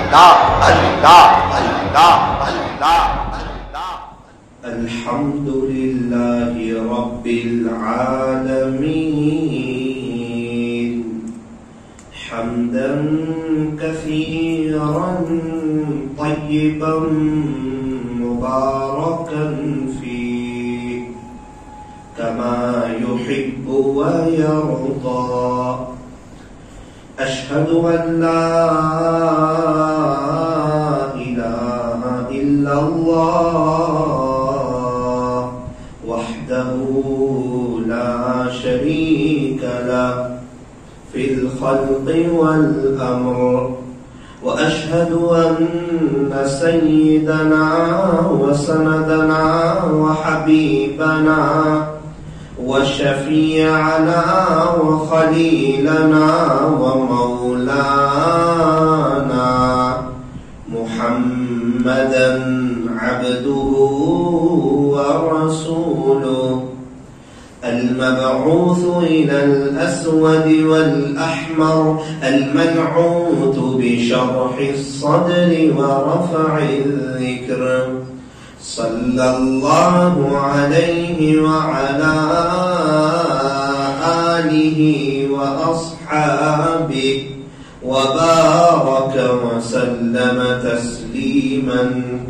اللہ اللہ اللہ اللہ اللہ. الحمدللہ رب العالمین حمدا کثیرا طیبا مبارکا فیہ کما يحب ويرضى. أشهد أن لا إله إلا الله وحده لا شريك له في الخلق والأمر. وأشهد أن سيدنا وسندنا وحبيبنا وشفيعنا وخليلنا ومولانا محمدا عبده ورسوله المبعوث إلى الأسود والأحمر المنعوت بشرح الصدر ورفع الذكر. صلى الله عليه وعلى آله وأصحابه وبارك وسلم تسليما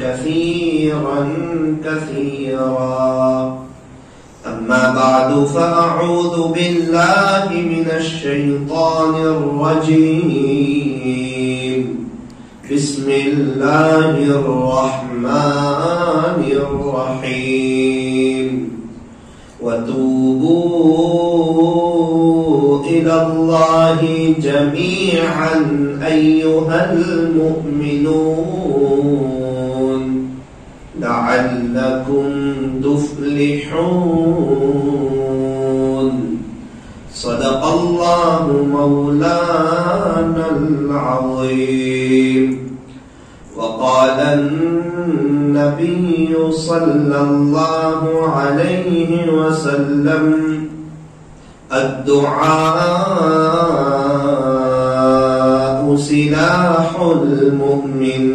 كثيرا كثيرا. أما بعد فأعوذ بالله من الشيطان الرجيم. بسم الله الرحمن الرحيم. وتوبوا إلى الله جميعا أيها المؤمنون لعلكم تفلحون. صدق الله مولانا العظيم. وقال النبي صلى الله عليه وسلم الدعاء سلاح المؤمن.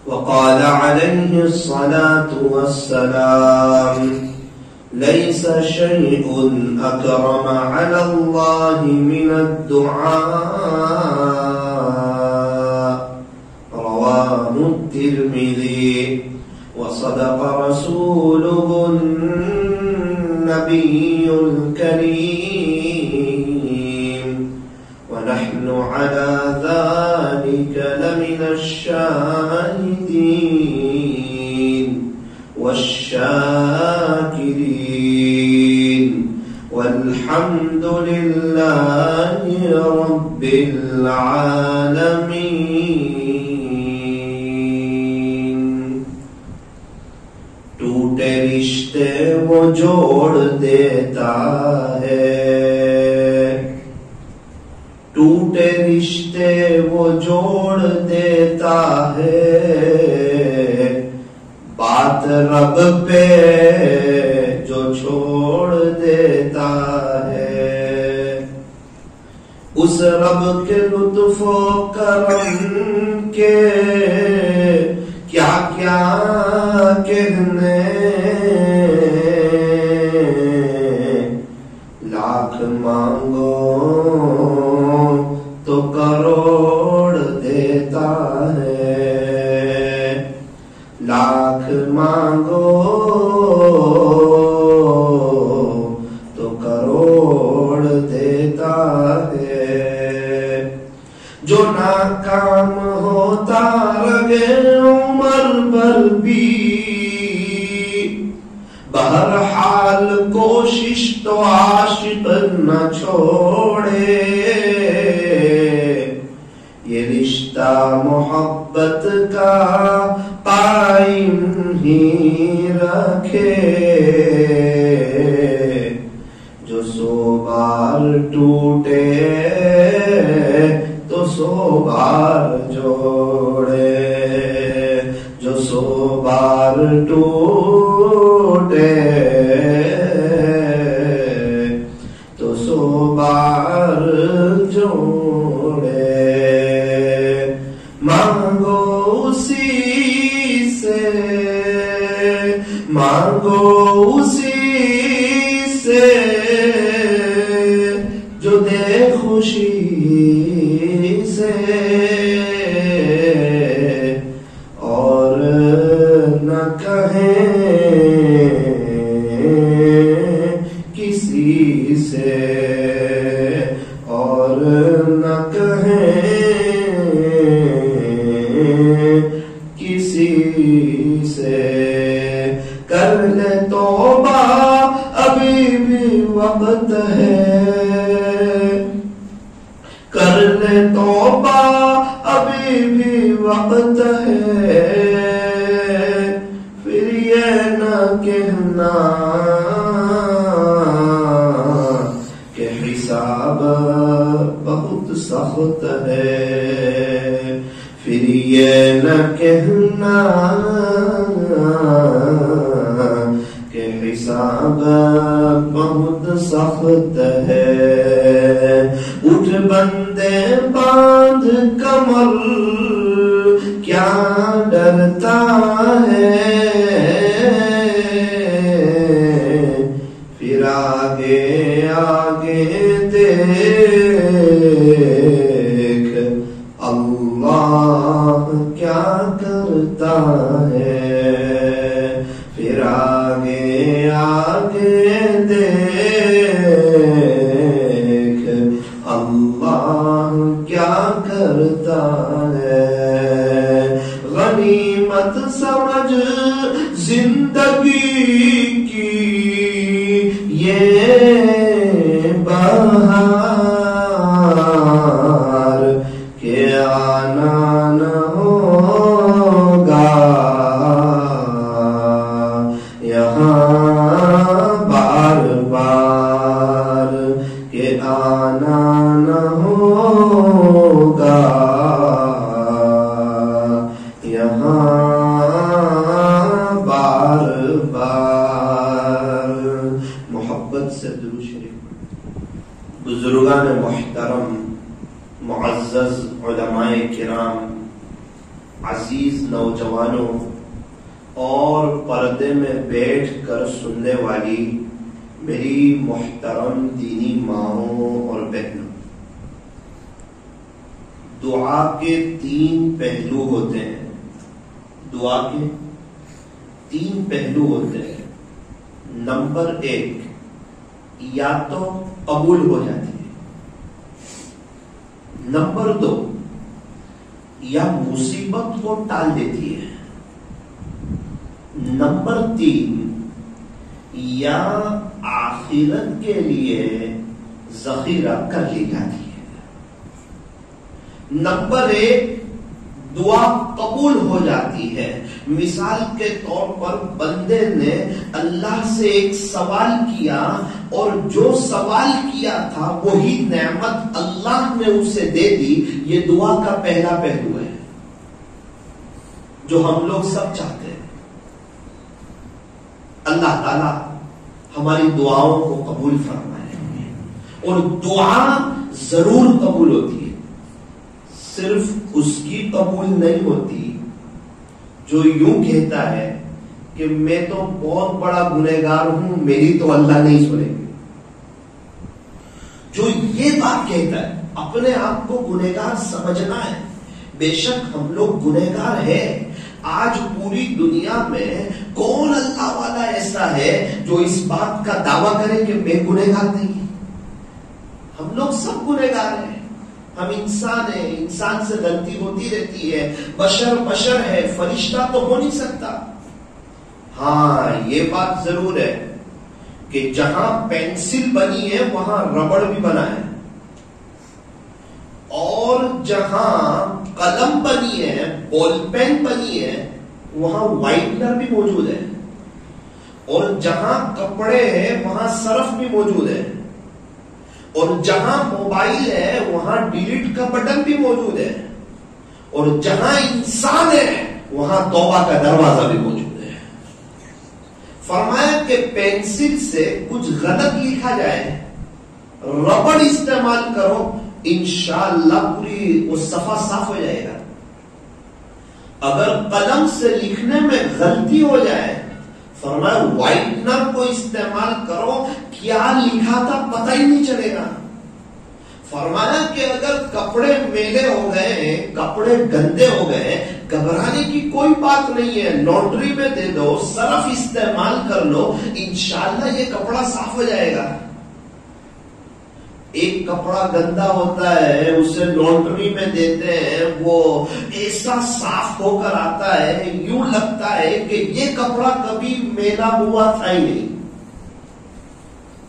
وقال عليه الصلاة والسلام ليس شيء أكرم على الله من الدعاء. رواه الترمذي. وصدق رسوله النبي الكريم. ونحن على ذلك لمن الشاهدين والشاكرين والحمد لله رب العالمين. ٹوٹے رشتے وہ جوڑ دیتا ہے، ٹوٹے رشتے وہ جوڑ دیتا ہے، بات رب پہ جو چھوڑ دیتا ہے. اس رب کے لطف و کرم کے کیا کیا کہنے، لاکھ مانگو تو کروڑ دیتا ہے، لاکھ مانگو تو کروڑ دیتا ہے. جو ناکام ہوتا رہے عمر پر بھی، بہرحال کوشش تو عاشق نہ چھوڑے. یہ رشتہ محبت کا قائم ہی رکھے. جو 100 بار ٹوٹے تو 100 بار جوڑے، جو 100 بار ٹوٹے تو 100 بار جوڑے. خوشی سے اور نہ کہیں کسی سے، اور نہ کہیں کسی سے، کر لے توبہ ابھی بھی وقت ہے، کر لے توبہ ابھی بھی وقت ہے، پھر یہ نہ کہنا کہ حساب بہت سخت ہے، پھر یہ نہ کہنا کہ حساب بہت سخت ہے، اٹھ بندے باندھ کمر کیا ڈرتا ہے، پھر آگے آگے دیکھ اللہ کیا کرتا ہے، پھر آگے آگے دیکھ اللہ کیا کرتا ہے، غنیمت سمجھ زندگی کی یہ بہار کہ آنا نہ ہوگا یہاں بار بار، کہ آنا نہ ہوگا یہاں بار بار۔ محبت سے درود شریف۔ بزرگان محترم، معزز علماء کرام، عزیز نوجوانوں اور پردے میں بیٹھ کر سننے والی میری محترم دینی ماؤں اور بہنوں، دعا کے 3 پہلو ہوتے ہیں، دعا کے 3 پہلو ہوتے ہیں۔ نمبر 1، یا تو قبول ہو جاتی ہے، نمبر 2، یا مصیبت کو ٹال دیتی ہے، نمبر 3، یا آخرت کے لیے ذخیرہ کر لی جاتی ہے۔ نمبر 1، دعا قبول ہو جاتی ہے۔ مثال کے طور پر بندے نے اللہ سے ایک سوال کیا اور جو سوال کیا تھا وہی نعمت اللہ نے اسے دے دی، یہ دعا کا پہلا پہلو ہے جو ہم لوگ سب چاہتے ہیں۔ اللہ تعالیٰ ہماری دعاؤں کو قبول فرمائے، اور دعا ضرور قبول ہوتی ہے، صرف اس کی قبول نہیں ہوتی جو یوں کہتا ہے کہ میں تو بہت بڑا گنہگار ہوں، میری تو اللہ نہیں سنے گی۔ جو یہ بات کہتا ہے اپنے آپ کو گنہگار سمجھنا ہے۔ بے شک ہم لوگ گنہگار ہیں۔ آج پوری دنیا میں کون اللہ والا ایسا ہے جو اس بات کا دعویٰ کرے کہ میں گنہگار نہیں؟ ہم لوگ سب گنہگار ہیں، ہم انسان ہیں، انسان سے غلطی ہوتی رہتی ہے، بشر ہے، فرشتہ تو ہو نہیں سکتا۔ ہاں یہ بات ضرور ہے کہ جہاں پینسل بنی ہے وہاں ربڑ بھی بنا ہے، اور جہاں قلم بنی ہے، بال پین بنی ہے، وہاں وائٹنر بھی موجود ہے، اور جہاں کپڑے ہیں وہاں سرف بھی موجود ہے، اور جہاں موبائل ہے وہاں ڈیلیٹ کا بٹن بھی موجود ہے، اور جہاں انسان ہے وہاں توبہ کا دروازہ بھی موجود ہے۔ فرمایا کہ پینسل سے کچھ غلط لکھا جائے، ربڑ استعمال کرو، انشاءاللہ پوری وہ صفحہ صاف ہو جائے گا۔ اگر قلم سے لکھنے میں غلطی ہو جائے، فرمایا وائٹنر کو استعمال کرو، کیا لکھا تھا پتہ ہی نہیں چلے گا۔ فرمایا کپڑے میلے ہو گئے، کپڑے گندے ہو گئے، گھبرانے کی کوئی بات نہیں ہے، لانڈری میں دے دو، سرف استعمال کر لو، انشاءاللہ یہ کپڑا صاف ہو جائے گا۔ ایک کپڑا گندا ہوتا ہے، اسے لانڈری میں دیتے ہیں، وہ ایسا صاف ہو کر آتا ہے، یوں لگتا ہے کہ یہ کپڑا کبھی میلا ہوا تھا ہی نہیں۔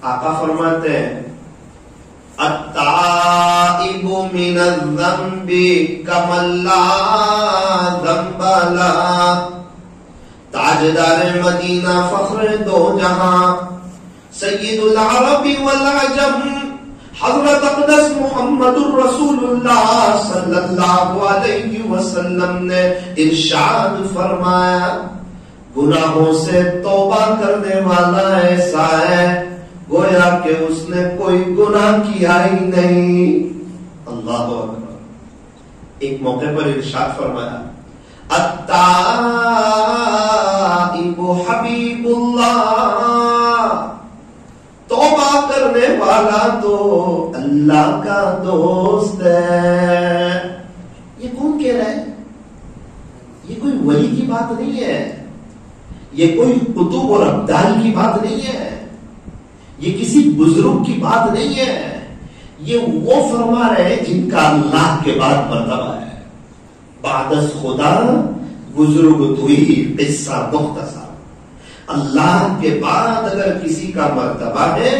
آقا فرماتے ہیں التائب من الذنب کمن لا ذنب لہ، تاجدار مدینہ فخر دو جہاں، سید العرب والعجم، حضرت اقدس محمد الرسول اللہ صلی اللہ علیہ وسلم نے ارشاد فرمایا، گناہوں سے توبہ کرنے والا ایسا ہے گویا کہ اس نے کوئی گناہ کیا ہی نہیں۔ اللہ اکبر۔ ایک موقع پر ارشاد فرمایا التائب حبیب اللہ، توبہ کرنے والا تو اللہ کا دوست ہے۔ یہ کون کہہ رہا ہے؟ یہ کوئی ولی کی بات نہیں ہے، یہ کوئی قطب اور ابدال کی بات نہیں ہے، یہ کسی بزرگ کی بات نہیں ہے، یہ وہ فرما رہے ہیں جن کا اللہ کے بعد مرتبہ ہے۔ بعد از خدا بزرگ توئی قصہ مختصر، اللہ کے بعد اگر کسی کا مرتبہ ہے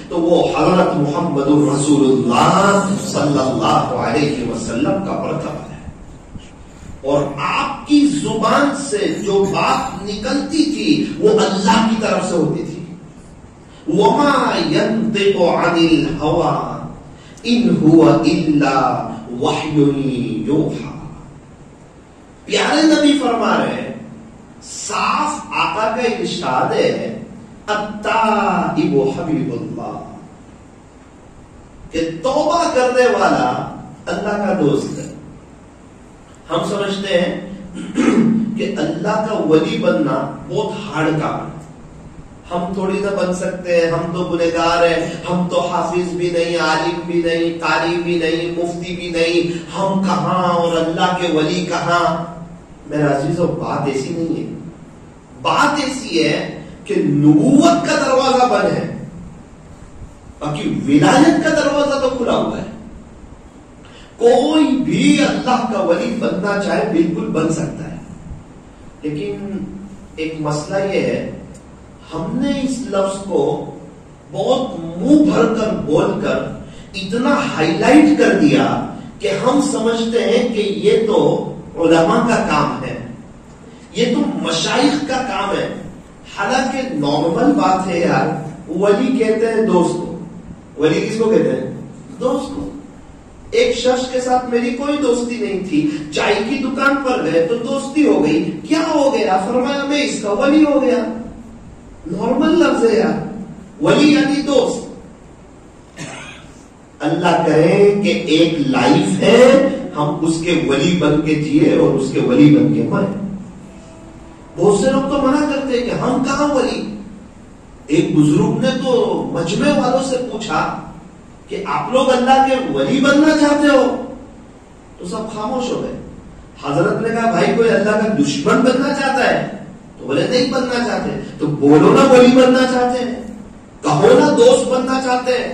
تو وہ حضرت محمد الرسول اللہ صلی اللہ علیہ وسلم کا مرتبہ ہے۔ اور آپ کی زبان سے جو بات نکلتی تھی وہ اللہ کی طرف سے ہوتی تھی۔ وما ينطق عن الهوى ان هو الا وحی یوحی۔ پیارے نبی فرما رہے ہیں، صاف آقا کا ارشاد ہے التائب حبیب اللہ، کہ توبہ کرنے والا اللہ کا دوست ہے۔ ہم سمجھتے ہیں کہ اللہ کا ولی بننا بہت ہارڈ کام ہے، ہم تھوڑی نہ بن سکتے ہیں، ہم تو گنہگار ہیں، ہم تو حافظ بھی نہیں، عالم بھی نہیں، قاری بھی نہیں، مفتی بھی نہیں، ہم کہاں اور اللہ کے ولی کہاں۔ میرا عزیزو بات ایسی نہیں ہے، بات ایسی ہے کہ نبوت کا دروازہ بند ہے، باقی ولایت کا دروازہ تو کھلا ہوا ہے۔ کوئی بھی اللہ کا ولی بننا چاہے بالکل بن سکتا ہے، لیکن ایک مسئلہ یہ ہے، ہم نے اس لفظ کو بہت منہ بھر کر بول کر اتنا ہائی لائٹ کر دیا کہ ہم سمجھتے ہیں کہ یہ تو علماء کا کام ہے، یہ تو مشائخ کا کام ہے۔ حالانکہ نارمل بات ہے یار، ولی کہتے ہیں دوست کو۔ ولی کس کو کہتے ہیں؟ دوست کو۔ ایک شخص کے ساتھ میری کوئی دوستی نہیں تھی، چائے کی دکان پر گئے تو دوستی ہو گئی، کیا ہو گیا؟ فرمایا میں اس کا ولی ہو گیا۔ نارمل لفظ ہے یار، ولی یعنی دوست۔ اللہ کہے کہ ایک لائف ہے، ہم اس کے ولی بن کے جیے اور اس کے ولی بن کے مرے۔ بہت سے لوگ تو منع کرتے ہیں کہ ہم کہاں ولی۔ ایک بزرگ نے تو مجمع والوں سے پوچھا کہ آپ لوگ اللہ کے ولی بننا چاہتے ہو؟ تو سب خاموش ہو گئے۔ حضرت نے کہا بھائی کوئی اللہ کا دشمن بننا چاہتا ہے؟ تو بولے نہیں بننا چاہتے۔ تو بولو نا ولی بننا چاہتے ہیں، کہو نا دوست بننا چاہتے ہیں۔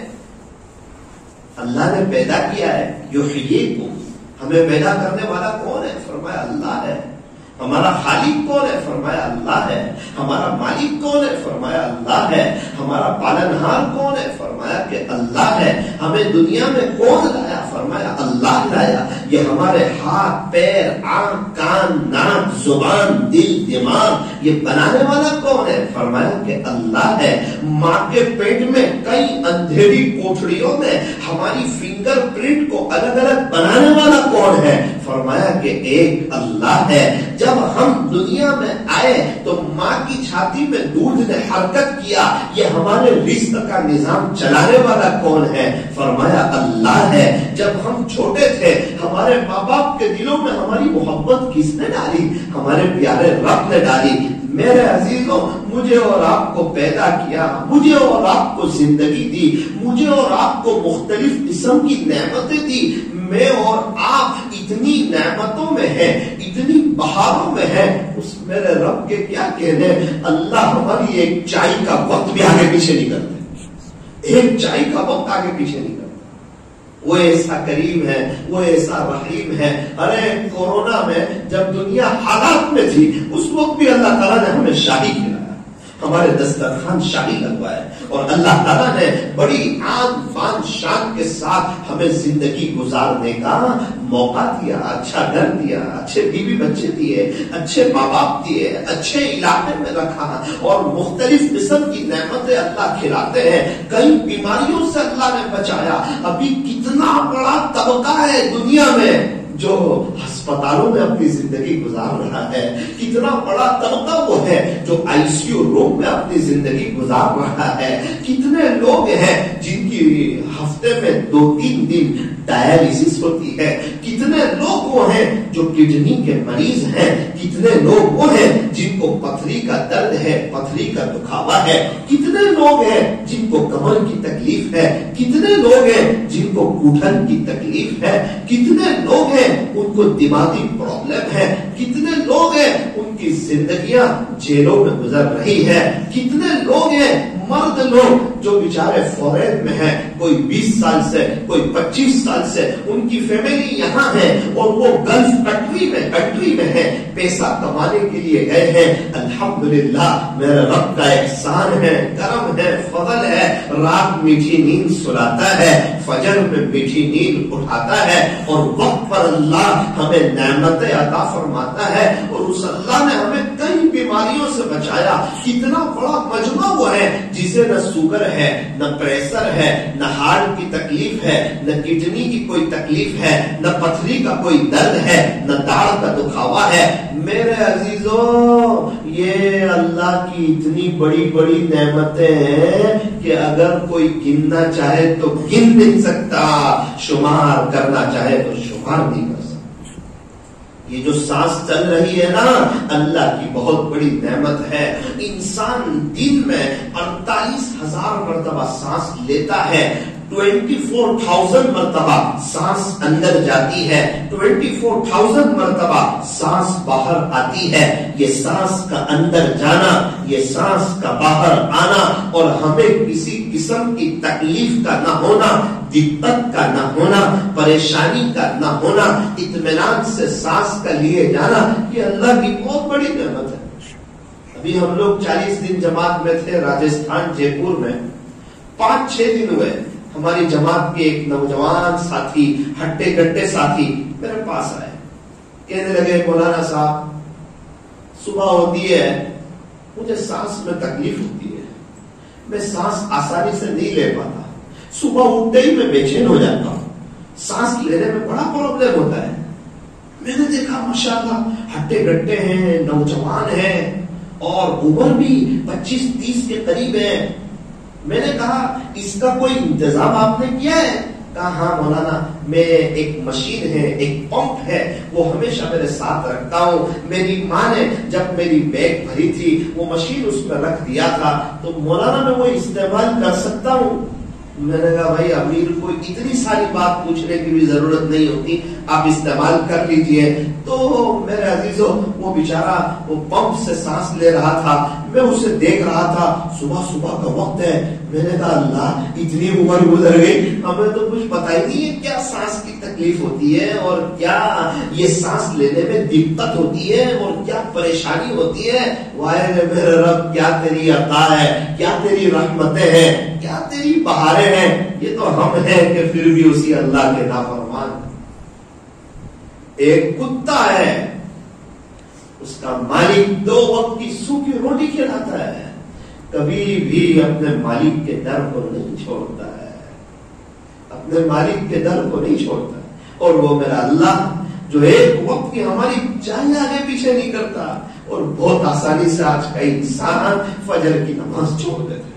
اللہ نے پیدا کیا ہے، یحییکم، ہمیں پیدا کرنے والا کون ہے؟ فرمایا اللہ ہے۔ ہمارا خالق کون ہے؟ فرمایا اللہ ہے۔ ہمارا مالک کون ہے؟ فرمایا اللہ ہے۔ ہمارا پالنہار کون ہے؟ فرمایا کہ اللہ ہے۔ ہمیں دنیا میں کون لایا؟ فرمایا اللہ لایا۔ یہ ہمارے ہاتھ، پیر، آنکھ، کان، ناک، زبان، دل، دماغ، یہ بنانے والا کون ہے؟ فرمایا کہ اللہ ہے۔ ماں کے پیٹ میں کئی اندھیری کوٹھڑیوں میں ہماری فنگر پرنٹ کو الگ الگ بنانے والا کون ہے؟ فرمایا کہ ایک اللہ ہے۔ جب ہم دنیا میں آئے تو ماں کی چھاتی میں دودھ نے حرکت کیا، یہ ہمارے رزق کا نظام چلانے والا کون ہے؟ فرمایا اللہ ہے۔ جب ہم چھوٹے تھے ہمارے ماں باپ کے دلوں میں ہماری محبت کس نے ڈالی؟ ہمارے پیارے رب نے ڈالی۔ میرے عزیزوں مجھے اور آپ کو پیدا کیا، مجھے اور آپ کو زندگی دی، مجھے اور آپ کو مختلف قسم کی نعمتیں دی. میں اور آپ اتنی نعمتوں میں ہیں، اتنی بہاروں میں ہیں، اس میرے رب کے کیا کہنے. اللہ ہماری ایک چائے کا وقت بھی آگے پیچھے نہیں کرتے، ایک چائے کا وقت آگے پیچھے نہیں کرتے. وہ ایسا کریم ہے، وہ ایسا رحیم ہے. ارے کورونا میں جب دنیا حالات میں تھی اس وقت بھی اللہ تعالیٰ نے ہمیں شاہی کھلایا، ہمارے دسترخوان شاہی لگوائے، اور اللہ تعالیٰ نے بڑی آن بان شان کے ساتھ ہمیں زندگی گزارنے کا موقع دیا، اچھا گھر دیا، اچھے بیوی بچے دیے، اچھے ماں باپ دیے، اچھے علاقے میں رکھا، اور مختلف قسم کی نعمتیں اللہ کھلاتے ہیں. کئی بیماریوں سے اللہ نے بچایا. ابھی کتنا بڑا طبقہ ہے دنیا میں جو ہسپتالوں میں اپنی زندگی گزار رہا ہے، کتنا بڑا طبقہ وہ ہے جو آئی سی یو روم میں اپنی زندگی گزار رہا ہے. کتنے لوگ ہیں جن کی ہفتے میں 2-3 دن ڈائلیسس ہوتی ہے. کتنے لوگ وہ ہیں جو کڈنی کے مریض ہیں. کتنے لوگ وہ ہیں جن کو پتھری کا درد ہے، پتھری کا دکھاوا ہے. کتنے لوگ ہیں جن کو کمر کی تکلیف ہے. کتنے لوگ ہیں جن کو گھٹن کی تکلیف ہے. کتنے لوگ ہیں ان کو دماغی پرابلم ہے. کتنے لوگ ہیں ان کی زندگیاں جیلوں میں گزر رہی ہے. کتنے لوگ ہیں مرد لوگ جو بیچارے فورین میں ہیں، کوئی 20 سال سے، کوئی 25 سال سے، ان کی فیملی یہاں ہے اور وہ گلف کنٹری میں ہے، پیسہ کمانے کے لیے گئے ہیں. الحمدللہ میرے رب کا احسان ہے، کرم ہے، فضل ہے. رات میٹھی نیند سلاتا ہے، فجر میں میٹھی نیند اٹھاتا ہے، اور وقت پر اللہ ہمیں نعمتیں عطا فرماتا ہے. اور اس اللہ نے ہمیں کئی بیماریوں سے بچایا. کتنا بڑا مجمع وہ ہے جسے نہ شوگر ہے، نہ پریشر ہے، نہ ہارٹ کی تکلیف ہے، نہ کڈنی کی کوئی تکلیف ہے، نہ پتھری کا کوئی درد ہے، نہ داڑھ کا دکھاوا ہے. میرے عزیزوں یہ اللہ کی اتنی بڑی بڑی نعمتیں ہیں کہ اگر کوئی گننا چاہے تو گن نہیں سکتا، شمار کرنا چاہے تو شمار نہیں کر سکتا. یہ جو سانس چل رہی ہے نا، اللہ کی بہت بڑی نعمت ہے. انسان دن میں 48,000 مرتبہ سانس لیتا ہے، 24,000 مرتبہ سانس اندر جاتی ہے، 24,000 مرتبہ سانس باہر آتی ہے. یہ سانس کا اندر جانا، یہ سانس کا باہر آنا، اور ہمیں کسی قسم کی تکلیف کا نہ ہونا، دقت کا نہ ہونا، پریشانی کا نہ ہونا، اطمینان سے سانس کا لیے جانا، یہ اللہ کی بہت بڑی نعمت ہے. ابھی ہم لوگ 40 دن جماعت میں تھے راجستھان جے پور میں. 5-6 دن ہوئے، ہماری جماعت کے ایک نوجوان ساتھی، ہٹے گٹے ساتھی میرے پاس آئے، کہنے لگے مولانا صاحب صبح ہوتی ہے مجھے سانس میں تکلیف ہوتی ہے، میں سانس آسانی سے نہیں لے پاتا، صبح اٹھتے ہی میں بے چین ہو جاتا ہوں، سانس لینے میں بڑا پرابلم ہوتا ہے. میں نے دیکھا ماشاءاللہ ہٹے گٹے ہیں، نوجوان ہیں، اور عمر بھی 25-30 کے قریب ہے. میں نے کہا اس کا کوئی انتظام آپ نے کیا ہے؟ کہا ہاں مولانا، میں ایک مشین ہے، ایک پمپ ہے، وہ ہمیشہ میرے ساتھ رکھتا ہوں. میری ماں نے جب میری بیگ بھری تھی وہ مشین اس میں رکھ دیا تھا، تو مولانا میں وہ استعمال کر سکتا ہوں. میں نے کہا بھائی امیر کو اتنی ساری بات پوچھنے کی بھی ضرورت نہیں ہوتی، آپ استعمال کر لیجئے. تو میرے عزیزوں وہ بیچارہ وہ پمپ سے سانس لے رہا تھا، میں اسے دیکھ رہا تھا. صبح کا وقت ہے. میں نے کہا اللہ اتنی عمر گزر گئی، ہمیں تو کچھ پتہ ہی نہیں ہے کیا سانس کی تکلیف ہوتی ہے، اور کیا یہ سانس لینے میں دقت ہوتی ہے، اور کیا پریشانی ہوتی ہے. وائے میرے رب کیا تیری عطا ہے، کیا تیری رحمتیں ہیں، کیا تیری بہاریں ہیں. یہ تو ہم ہیں کہ پھر بھی اسی اللہ کے نافرمان. ایک کتا ہے، اس کا مالک 2 وقت کی سوکھی روٹی کھلاتا ہے، کبھی بھی اپنے مالک کے در کو نہیں چھوڑتا ہے، اپنے مالک کے در کو نہیں چھوڑتا. اور وہ میرا اللہ جو ایک وقت کی ہماری چاہیے آگے پیچھے نہیں کرتا، اور بہت آسانی سے آج کا انسان فجر کی نماز چھوڑ دیتا ہے.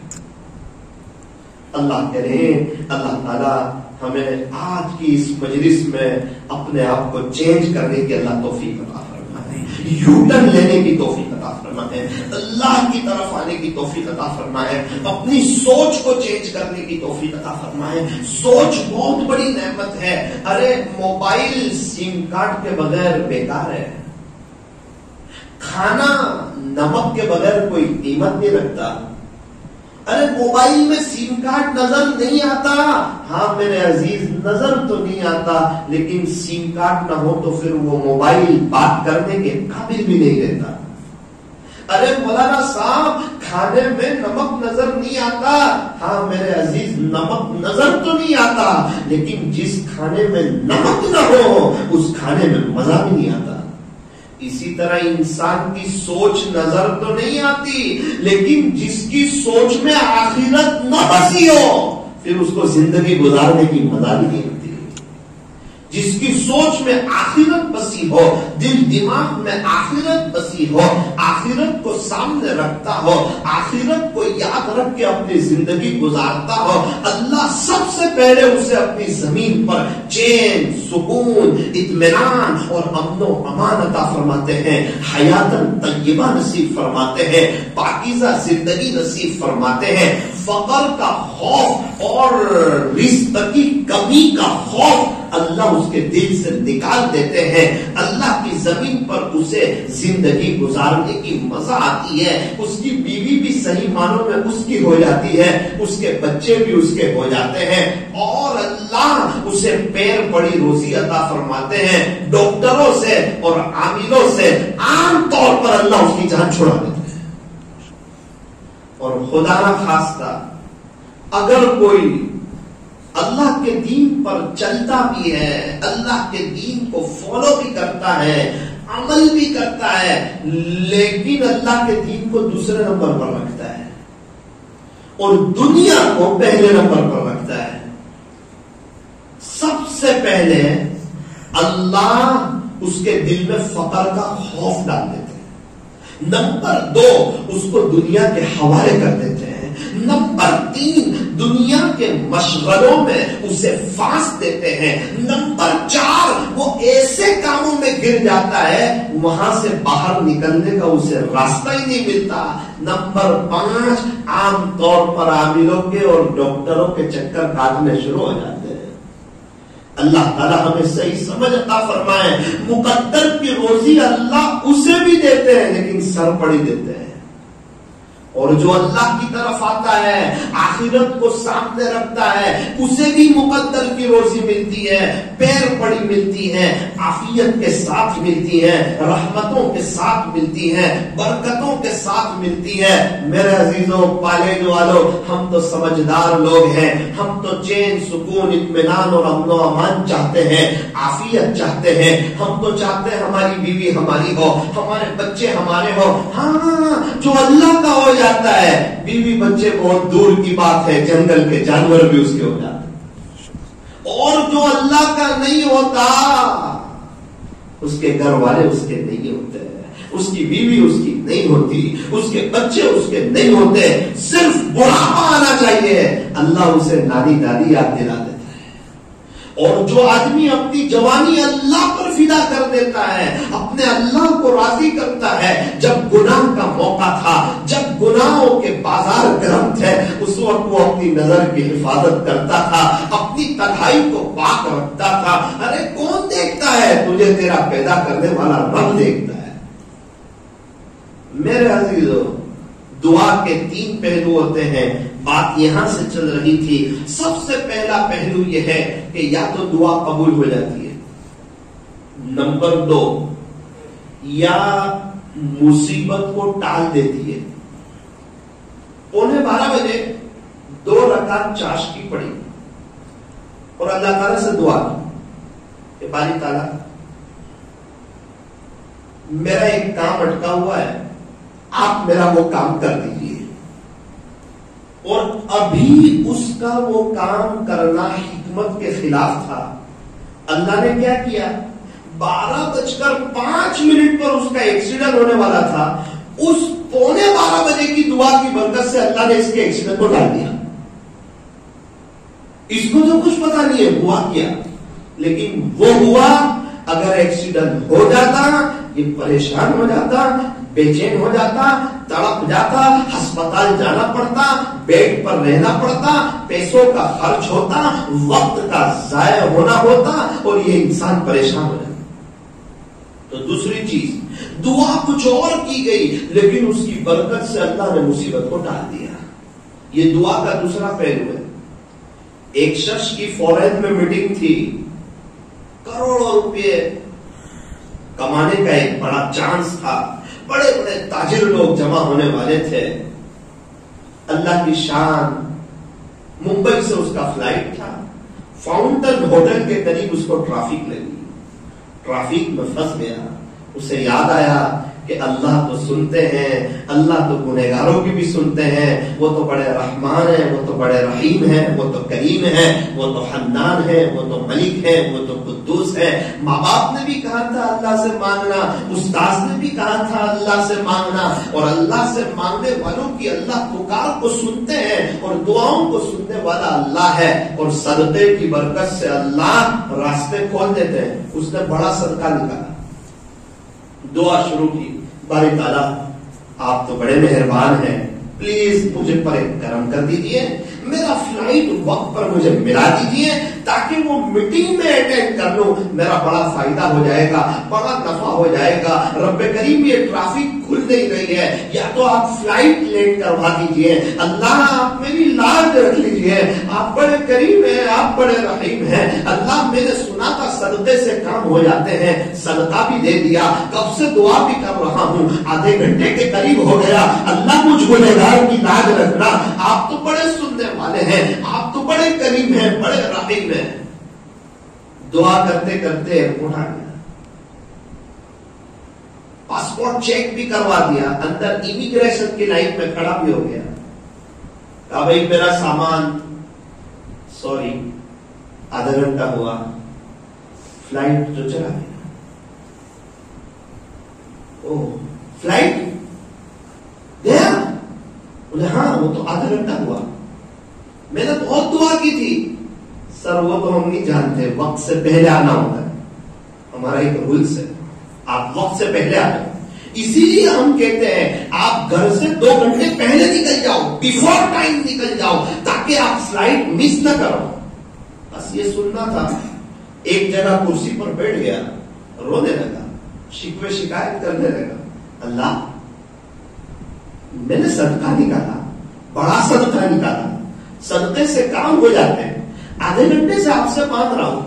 اللہ کریں اللہ تعالیٰ ہمیں آج کی اس مجلس میں اپنے آپ کو چینج کرنے کی اللہ توفیق عطا فرمائے. یو ٹرن لینے کی توفیق عطا فرمائے، اللہ کی طرف آنے کی توفیق عطا فرمائے، اپنی سوچ کو چینج کرنے کی توفیق عطا فرمائے۔ سوچ بہت بڑی نعمت ہے۔ ارے موبائل سیم کارڈ کے بغیر بیکار ہے، کھانا نمک کے بغیر کوئی قیمت نہیں رکھتا۔ ارے موبائل میں سیم کارڈ نظر نہیں آتا، ہاں میرے عزیز نظر تو نہیں آتا، لیکن سیم کارڈ نہ ہو تو پھر وہ موبائل بات کرنے کے قابل بھی نہیں رہتا۔ ارے مولانا صاحب کھانے میں نمک نظر نہیں آتا، ہاں میرے عزیز نمک نظر تو نہیں آتا، لیکن جس کھانے میں نمک نہ ہو اس کھانے میں مزہ بھی نہیں آتا۔ اسی طرح انسان کی سوچ نظر تو نہیں آتی، لیکن جس کی سوچ میں آخرت نہ بسی ہو پھر اس کو زندگی گزارنے کی مزہ بھی نہیں آتی۔ جس کی سوچ میں آخرت بسی ہو، دل دماغ میں آخرت بسی ہو، آخرت کو سامنے رکھتا ہو، آخرت کو یاد رکھ کے اپنی زندگی گزارتا ہو، اللہ سب سے پہلے اسے اپنی زمین پر چین، سکون، اطمینان اور امن و امان عطا فرماتے ہیں، حیاتن طیبہ نصیب فرماتے ہیں، پاکیزہ زندگی نصیب فرماتے ہیں، فقر کا خوف اور رزق کی کمی کا خوف اللہ اس کے دل سے نکال دیتے ہیں۔ اللہ کی زمین پر اسے زندگی گزارنے کی مزہ آتی ہے، اس کی بیوی بھی صحیح معنوں میں اس کی ہو جاتی ہے، اس کے بچے بھی اس کے ہو جاتے ہیں، اور اللہ اسے پیر بڑی روزی عطا فرماتے ہیں۔ ڈاکٹروں سے اور عاملوں سے عام طور پر اللہ اس کی جان چھڑا دیتے ہیں۔ اور خدا نہ خواستہ اگر کوئی اللہ کے دین پر چلتا بھی ہے، اللہ کے دین کو فالو بھی کرتا ہے، عمل بھی کرتا ہے، لیکن اللہ کے دین کو دوسرے نمبر پر رکھتا ہے اور دنیا کو پہلے نمبر پر رکھتا ہے، سب سے پہلے اللہ اس کے دل میں فقر کا خوف ڈال دیتے ہیں، نمبر 2 اس کو دنیا کے حوالے کر دیتے ہیں، نمبر 3 دنیا کے مشغلوں میں اسے پھانس دیتے ہیں، نمبر 4 وہ ایسے کاموں میں گر جاتا ہے وہاں سے باہر نکلنے کا اسے راستہ ہی نہیں ملتا، نمبر 5 عام طور پر عاملوں کے اور ڈاکٹروں کے چکر کاٹنے شروع ہو جاتے ہیں۔ اللہ تعالیٰ ہمیں صحیح سمجھ عطا فرمائے۔ مقدر کی روزی اللہ اسے بھی دیتے ہیں لیکن سر پڑی دیتے ہیں، اور جو اللہ کی طرف آتا ہے، آخرت کو سامنے رکھتا ہے، اسے بھی مقدر کی روزی ملتی ہے، پیر پڑی ملتی ہے، عافیت کے ساتھ ملتی ہے، رحمتوں کے ساتھ ملتی ہے، برکتوں کے ساتھ ملتی ہے۔ میرے عزیزوں، کالج والوں، ہم تو سمجھدار لوگ ہیں، ہم تو چین، سکون، اطمینان اور امن و امان چاہتے ہیں، عافیت چاہتے ہیں، ہم تو چاہتے ہیں ہماری بیوی ہماری ہو، ہمارے بچے ہمارے ہو۔ ہاں، جو اللہ کا ہو جاتا ہے، بیوی بچے بہت دور کی بات ہے، جنگل کے جانور بھی اس کے ہو جاتے ہیں، اور جو اللہ کا نہیں ہوتا اس کے گھر والے اس کے نہیں ہوتے، اس کی بیوی اس کی نہیں ہوتی، اس کے بچے اس کے نہیں ہوتے، صرف بڑھاپا آنا چاہیے، اللہ اسے نانی دادی یاد دلا دیتا ہے۔ اور جو آدمی اپنی جوانی اللہ پر فدا کر دیتا ہے، اپنے اللہ کو راضی کرتا ہے، جب گناہ کا موقع تھا، جب گناہوں کے بازار گرم تھے، اس وقت وہ اپنی نظر کی حفاظت کرتا تھا، اپنی تنہائی کو پاک رکھتا تھا۔ ارے کون دیکھتا ہے؟ تجھے تیرا پیدا کرنے والا رب دیکھتا ہے۔ میرے عزیزو، دعا کے 3 پہلو ہوتے ہیں، بات یہاں سے چل رہی تھی۔ سب سے پہلا پہلو یہ ہے کہ یا تو دعا قبول ہو جاتی ہے، نمبر 2 یا مصیبت کو ٹال دیتی ہے۔ 11:15 بجے 2 رکعت چاش کی پڑی اور اللہ تعالیٰ سے دعا کی کہ باری تعالیٰ میرا ایک کام اٹکا ہوا ہے، آپ میرا وہ کام کر دیجیے، اور ابھی اس کا وہ کام کرنا حکمت کے خلاف تھا۔ اللہ نے کیا کیا؟ 12:05 پر اس کا ایکسیڈنٹ ہونے والا تھا، اس 11:15 بجے کی دعا کی برکت سے اللہ نے اس کے ایکسیڈنٹ کو ڈال دیا۔ اس کو تو کچھ پتا نہیں ہے، ہوا کیا، لیکن وہ ہوا۔ اگر ایکسیڈنٹ ہو جاتا یہ پریشان ہو جاتا، بے چین ہو جاتا، تڑپ جاتا، ہسپتال جانا پڑتا، بیڈ پر رہنا پڑتا، پیسوں کا خرچ ہوتا، وقت کا ضائع ہونا ہوتا، اور یہ انسان پریشان ہو جاتا۔ تو دوسری چیز، دعا کچھ اور کی گئی لیکن اس کی برکت سے اللہ نے مصیبت کو ٹال دیا۔ یہ دعا کا دوسرا پہلو ہے۔ ایک شخص کی فورن میں میٹنگ تھی، کروڑوں روپے کمانے کا ایک بڑا چانس تھا، بڑے بڑے تاجر لوگ جمع ہونے والے تھے۔ اللہ کی شان، ممبئی سے اس کا فلائٹ تھا، فاؤنٹن ہوٹل کے قریب اس کو ٹریفک لگی، ٹریفک میں پھنس گیا۔ اسے یاد آیا کہ اللہ تو سنتے ہیں، اللہ تو گنہگاروں کی بھی سنتے ہیں، وہ تو بڑے رحمان ہیں، وہ تو بڑے رحیم ہیں، وہ تو کریم ہیں، وہ تو حنان ہیں، وہ تو ملک ہیں، وہ تو قدوس ہیں۔ ماں باپ نے بھی کہا تھا اللہ سے مانگنا، استاذ نے بھی کہا تھا اللہ سے مانگنا، اور اللہ سے مانگنے والوں کی اللہ پکار کو سنتے ہیں، اور دعاؤں کو سننے والا اللہ ہے، اور صدقے کی برکت سے اللہ راستے کھول دیتے ہیں۔ اس نے بڑا صدقہ نکالا، دعا شروع کی، باری تعالیٰ آپ تو بڑے مہربان ہیں، پلیز مجھے پر ایک کرم کر دیجئے، میرا فلائٹ وقت پر مجھے ملا دیجئے تاکہ وہ میٹنگ میں اٹینڈ کر لوں، میرا بڑا فائدہ ہو جائے گا، بڑا نفع ہو جائے گا۔ رب کریم یہ ٹریفک کھل نہیں رہی ہے، یا تو آپ فلائٹ لیٹ کروا دیجئے، اللہ آپ میری لاج رکھ لیجئے، آپ بڑے کریم ہیں، آپ بڑے رحیم ہیں۔ اللہ میں نے سنا تھا صدقے سے کام ہو جاتے ہیں، صدقہ بھی دے دیا، کب سے دعا بھی کر رہا ہوں، آدھے گھنٹے کے قریب ہو گیا۔ اللہ مجھ گنہگار کی لاج رکھنا، آپ تو بڑے سننے والے ہیں، آپ تو بڑے کریم ہیں، بڑے رحیم ہیں۔ دعا کرتے کرتے ایئرپورٹ آ گیا، پاسپورٹ چیک بھی کروا دیا، اندر امیگریشن کی لائن میں کھڑا بھی ہو گیا، کہا بھائی میرا سامان، سوری آدھا گھنٹہ ہوا، فلائٹ تو چلا گیا۔ او فلائٹ گیا؟ بولے ہاں وہ تو آدھا گھنٹہ ہوا، میں نے بہت دعا کی تھی۔ سر وہ تو ہم نہیں جانتے، وقت سے پہلے آنا ہوتا ہے، ہمارا ایک رولز ہے، آپ وقت سے پہلے آ جاؤ، اسی لیے ہم کہتے ہیں آپ گھر سے 2 گھنٹے پہلے نکل جاؤ، بیفور ٹائم نکل جاؤ، تاکہ آپ فلائٹ مس نہ کرو۔ بس یہ سننا تھا۔ ایک جگہ کرسی پر بیٹھ گیا، رونے لگا، شکوے شکایت کرنے لگا، اللہ میں نے صدقہ نکالا، بڑا صدقہ نکالا، صدقے سے کام ہو جاتے ہیں، آدھے گھنٹے سے آپ سے مانگ رہا ہوں،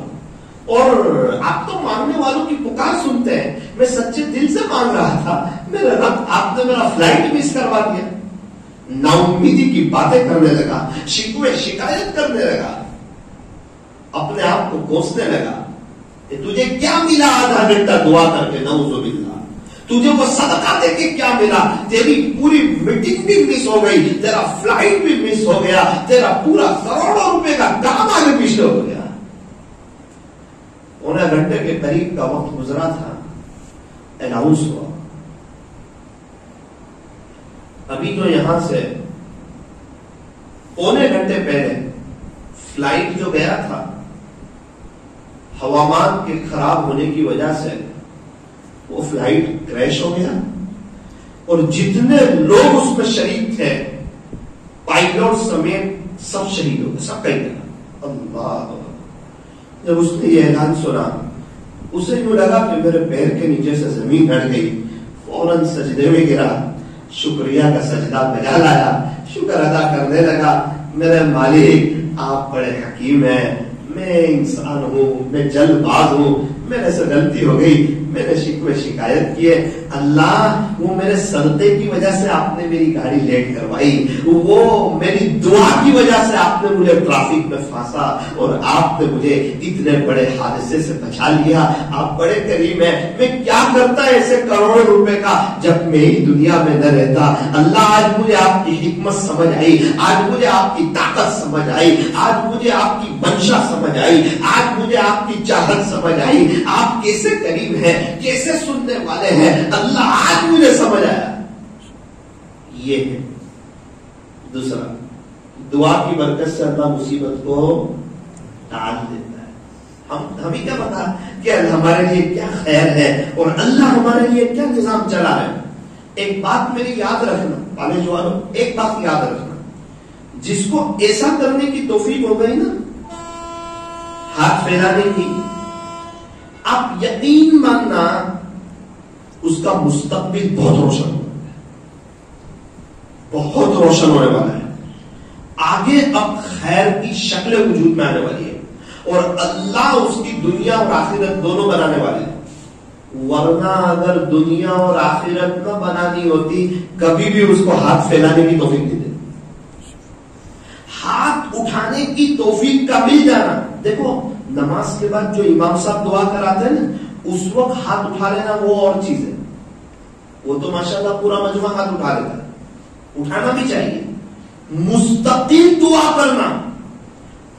اور آپ تو مانگنے والوں کی پکار سنتے ہیں، میں سچے دل سے مانگ رہا تھا، میرے رب آپ نے میرا فلائٹ مس کروا دیا۔ نا امیدی کی باتیں کرنے لگا، شکوے شکایت کرنے لگا، اپنے آپ کو کوسنے لگا کہ تجھے کیا ملا آدھا گھنٹہ دعا کر کے، نعوذ باللہ، تجھے وہ صدقہ دے کے کیا ملا؟ تیری پوری میٹنگ بھی مس ہو گئی، تیرا فلائٹ بھی مس ہو گیا، تیرا پورا کروڑوں روپے کا کام آگے پیچھے ہو گیا۔ 1 گھنٹے کے قریب کا وقت گزرا تھا، اناؤنس ہوا، ابھی جو یہاں سے 1 گھنٹے پہلے فلائٹ جو گیا تھا، ہوامان کے خراب ہونے کی وجہ سے وہ فلائٹ کریش ہو گیا، اور جتنے لوگ اس میں شریک تھے پائلٹ سمیت سب شہید ہو گئے، سب کہیں گیا۔ اللہ، جب اس نے یہ اعلان سنا اسے یوں لگا کہ میرے پیر کے نیچے سے زمین ہٹ گئی، فوراً سجدے میں گرا، شکریہ کا سجدہ بجا لایا، شکر ادا کرنے لگا، میرے مالک آپ بڑے حکیم ہیں، میں انسان ہوں، میں جلد باز ہوں، میرے سے غلطی ہو گئی، میں نے شکوے شکایت کیے، اللہ وہ میرے صدقے کی وجہ سے آپ نے میری گاڑی لیٹ کروائی، وہ میری دعا کی وجہ سے آپ نے مجھے ٹریفک میں پھانسا، اور آپ نے مجھے اتنے بڑے حادثے سے بچا لیا، آپ بڑے کریم ہیں، میں کیا کرتا ہے ایسے کروڑوں روپے کا جب میری دنیا میں نہ رہتا۔ اللہ آج مجھے آپ کی حکمت سمجھ آئی، آج مجھے آپ کی طاقت سمجھ آئی، آج مجھے آپ کی منشا سمجھ آئی، آج مجھے آپ کی چاہت سمجھ آئی، آپ کیسے قریب ہیں، کیسے سننے والے ہیں، اللہ آج مجھے سمجھ آیا۔ یہ ہے دوسرا، دعا کی برکت سے اللہ مصیبت کو ٹال دیتا ہے۔ ہمیں کیا پتا کہ ہمارے لیے کیا خیر ہے اور اللہ ہمارے لیے کیا نظام چلا ہے. ایک بات میری یاد رکھنا کالج والوں، ایک بات یاد رکھنا، جس کو ایسا کرنے کی توفیق ہو گئی نا، ہاتھ پھیلانے کی، آپ یقین ماننا اس کا مستقبل بہت روشن ہوگا، بہت روشن ہونے والا ہے. آگے اب خیر کی شکلیں وجود میں آنے والی ہے اور اللہ اس کی دنیا اور آخرت دونوں بنانے والے ہیں. ورنہ اگر دنیا اور آخرت نہ بنانی ہوتی کبھی بھی اس کو ہاتھ پھیلانے کی توفیق نہیں دیتی. ہاتھ اٹھانے کی توفیق کا مل جانا، دیکھو نماز کے بعد جو امام صاحب دعا کراتے ہیں نا، اس وقت ہاتھ اٹھا لینا وہ اور چیز ہے. وہ تو ماشاءاللہ پورا مجمع ہاتھ اٹھا لیتا ہے، اٹھانا بھی چاہیے. مستقل دعا کرنا،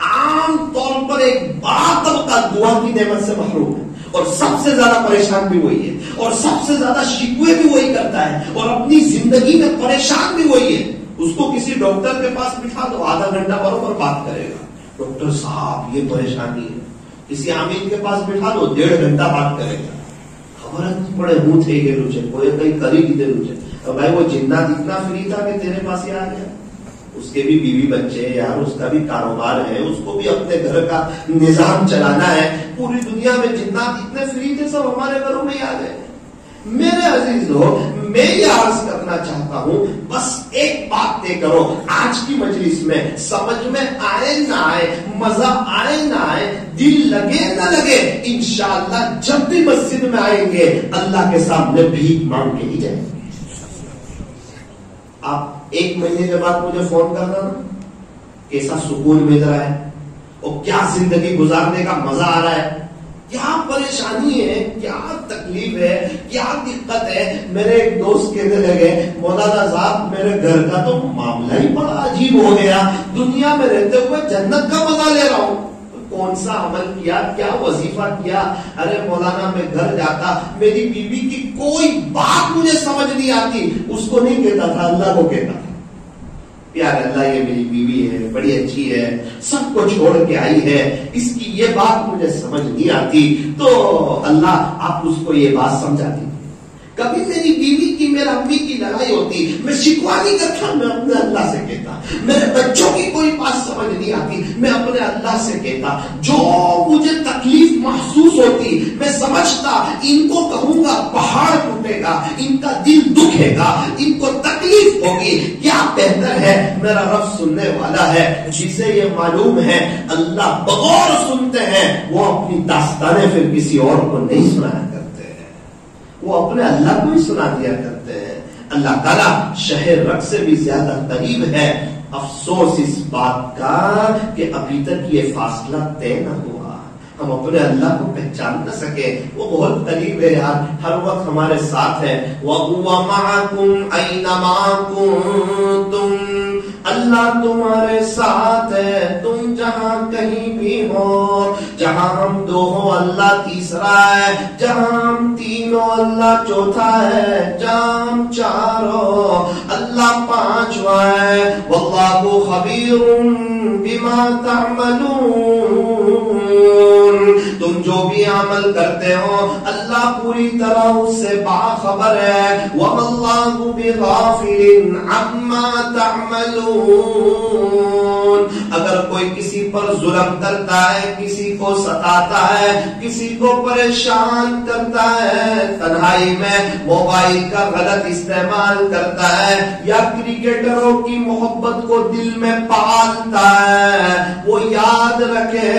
عام طور پر ایک بڑا طبقہ دعا کی نعمت سے محروم ہے اور سب سے زیادہ پریشان بھی وہی ہے اور سب سے زیادہ شکوے بھی وہی کرتا ہے اور اپنی زندگی میں پریشان بھی وہی ہے. اس کو کسی ڈاکٹر کے پاس بٹھا دو، آدھا گھنٹہ برابر بات کرے گا، ڈاکٹر صاحب یہ پریشانی ہے. کسی عامل کے پاس بٹھا دو، 1.5 گھنٹہ بات کرے گا. خبر پڑے منہ تھے گے روچے کوئی کہیں کری کی دے روچے. بھائی وہ جنات اتنا فری تھا کہ تیرے پاس ہی آ گیا. اس کے بھی بیوی بچے یار، اس کا بھی کاروبار ہے، اس کو بھی اپنے گھر کا نظام چلانا ہے. پوری دنیا میں جنات اتنے فری تھے، سب ہمارے گھروں میں ہی آ گئے. میرے عزیزو، میں یہ عرض کرنا چاہتا ہوں، بس ایک بات طے کرو آج کی مجلس میں، سمجھ میں آئے نہ آئے، مزہ آئے نہ آئے، دل لگے نہ لگے، انشاءاللہ جب بھی مسجد میں آئیں گے اللہ کے سامنے بھیک مانگ کے ہی جائیں گے. آپ 1 مہینے کے بعد مجھے فون کرنا نا، کیسا سکون مل رہا ہے اور کیا زندگی گزارنے کا مزہ آ رہا ہے، کیا پریشانی ہے، کیا تکلیف ہے، کیا دقت ہے. میرے ایک دوست کہنے لگے مولانا صاحب میرے گھر کا تو معاملہ ہی بڑا عجیب ہو گیا، دنیا میں رہتے ہوئے جنت کا مزہ لے رہا ہوں. کون سا عمل کیا، کیا وظیفہ کیا؟ ارے مولانا میں گھر جاتا، میری بیوی کی کوئی بات مجھے سمجھ نہیں آتی، اس کو نہیں کہتا تھا، اللہ کو کہتا تھا. پیار اللہ یہ میری بیوی ہے، بڑی اچھی ہے، سب کو چھوڑ کے آئی ہے، اس کی یہ بات مجھے سمجھ نہیں آتی، تو اللہ آپ اس کو یہ بات سمجھاتی. کبھی میری بیوی کی میرے امی کی لڑائی ہوتی، میں شکوا نہیں کرتا، میں اپنے اللہ سے کہتا. میرے بچوں کی کوئی بات سمجھ نہیں آتی، میں اپنے اللہ سے کہتا. جو مجھے تکلیف محسوس ہوتی میں سمجھتا ان کو کہوں گا پہاڑ ٹوٹے گا، ان کا دل دکھے گا، ان کو تکلیف ہوگی. کیا بہتر ہے، میرا رب سننے والا ہے، جسے یہ معلوم ہے اللہ بغور سنتے ہیں، وہ اپنی داستانیں پھر کسی اور کو نہیں سنایا کرتے، وہ اپنے اللہ کو ہی سنا دیا کرتے ہیں. اللہ تعالیٰ شہر رگ سے بھی زیادہ قریب ہے. افسوس اس بات کا کہ ابھی تک یہ فاصلہ طے نہ ہوا، ہم اپنے اللہ کو پہچان نہ سکے. وہ بہت قریب ہے یار، ہر وقت ہمارے ساتھ ہے. وَهُوَ مَعَكُمْ أَيْنَمَا كُنتُمْ، اللہ تمہارے ساتھ ہے تم جہاں کہیں بھی ہو. جہاں ہم 2 ہوں اللہ تیسرا ہے، جہاں ہم 3 ہوں اللہ چوتھا ہے، جہاں ہم 4 ہو اللہ 5واں ہے. واللہ خبیر بما تعملون، تم جو بھی عمل کرتے ہو اللہ پوری طرح اس سے باخبر ہے. واللہ بغافل عما تعملون، اگر کوئی کسی پر ظلم کرتا ہے، کسی کو ستاتا ہے، کسی کو پریشان کرتا ہے، تنہائی میں موبائل کا غلط استعمال کرتا ہے یا کرکٹروں کی محبت کو دل میں پالتا ہے، وہ یاد رکھے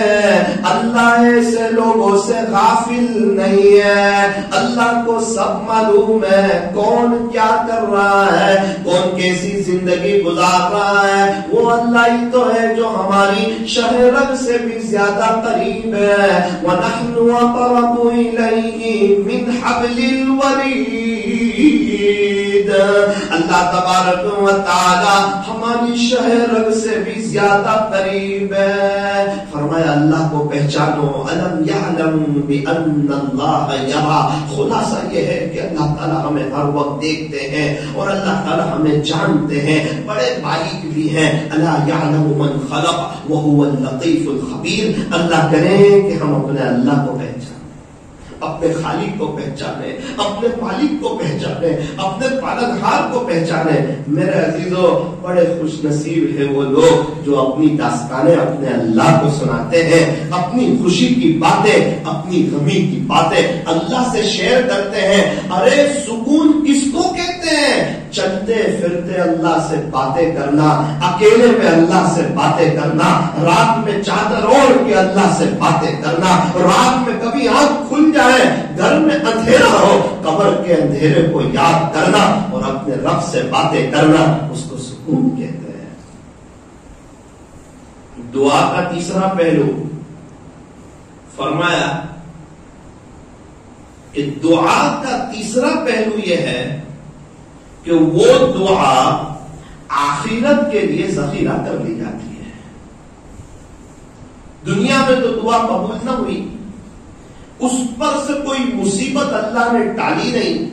اللہ ایسے لوگوں سے غافل نہیں ہے. اللہ کو سب معلوم ہے کون کیا کر رہا ہے، کون کیسی زندگی گزار رہا ہے. وہ اللہ ہی تو ہے جو ہماری شہ رگ سے بھی زیادہ قریب ہے. وَنَحْنُ أَقْرَبُ إِلَيْهِ مِنْ حَبْلِ الْوَرِيدِ، اللہ تبارک و تعالی ہماری شہ رگ سے بھی زیادہ قریب ہے. فرمایا فرمایا اللہ کو پہچانو، الم یعلم بان اللہ یرا، خلاصہ یہ ہے کہ اللہ تعالیٰ ہمیں ہر وقت دیکھتے ہیں اور اللہ تعالیٰ ہمیں جانتے ہیں، بڑے باریک بھی ہیں. الا یعلم من خلق وهو اللطیف الخبیر. اللہ کرے کہ ہم اپنے اللہ کو پہچانیں، اپنے خالق کو پہچانے، اپنے مالک کو پہچانے، اپنے پالنہار کو پہچانے. میرے عزیزو، بڑے خوش نصیب ہیں وہ لوگ جو اپنی داستانیں اپنے اللہ کو سناتے ہیں، اپنی خوشی کی باتیں، اپنی غمی کی باتیں اللہ سے شیئر کرتے ہیں. ارے سکون کس کو کہتے ہیں؟ چلتے پھرتے اللہ سے باتیں کرنا، اکیلے میں اللہ سے باتیں کرنا، رات میں چادر اوڑھ کے اللہ سے باتیں کرنا، رات میں کبھی آنکھ کھل جائے، گھر میں اندھیرا ہو، قبر کے اندھیرے کو یاد کرنا اور اپنے رب سے باتیں کرنا، اس کو سکون کہتے ہیں. دعا کا تیسرا پہلو فرمایا کہ دعا کا تیسرا پہلو یہ ہے کہ وہ دعا آخرت کے لیے ذخیرہ کر لی جاتی ہے. دنیا میں تو دعا قبول نہ ہوئی، اس پر سے کوئی مصیبت اللہ نے ٹالی نہیں،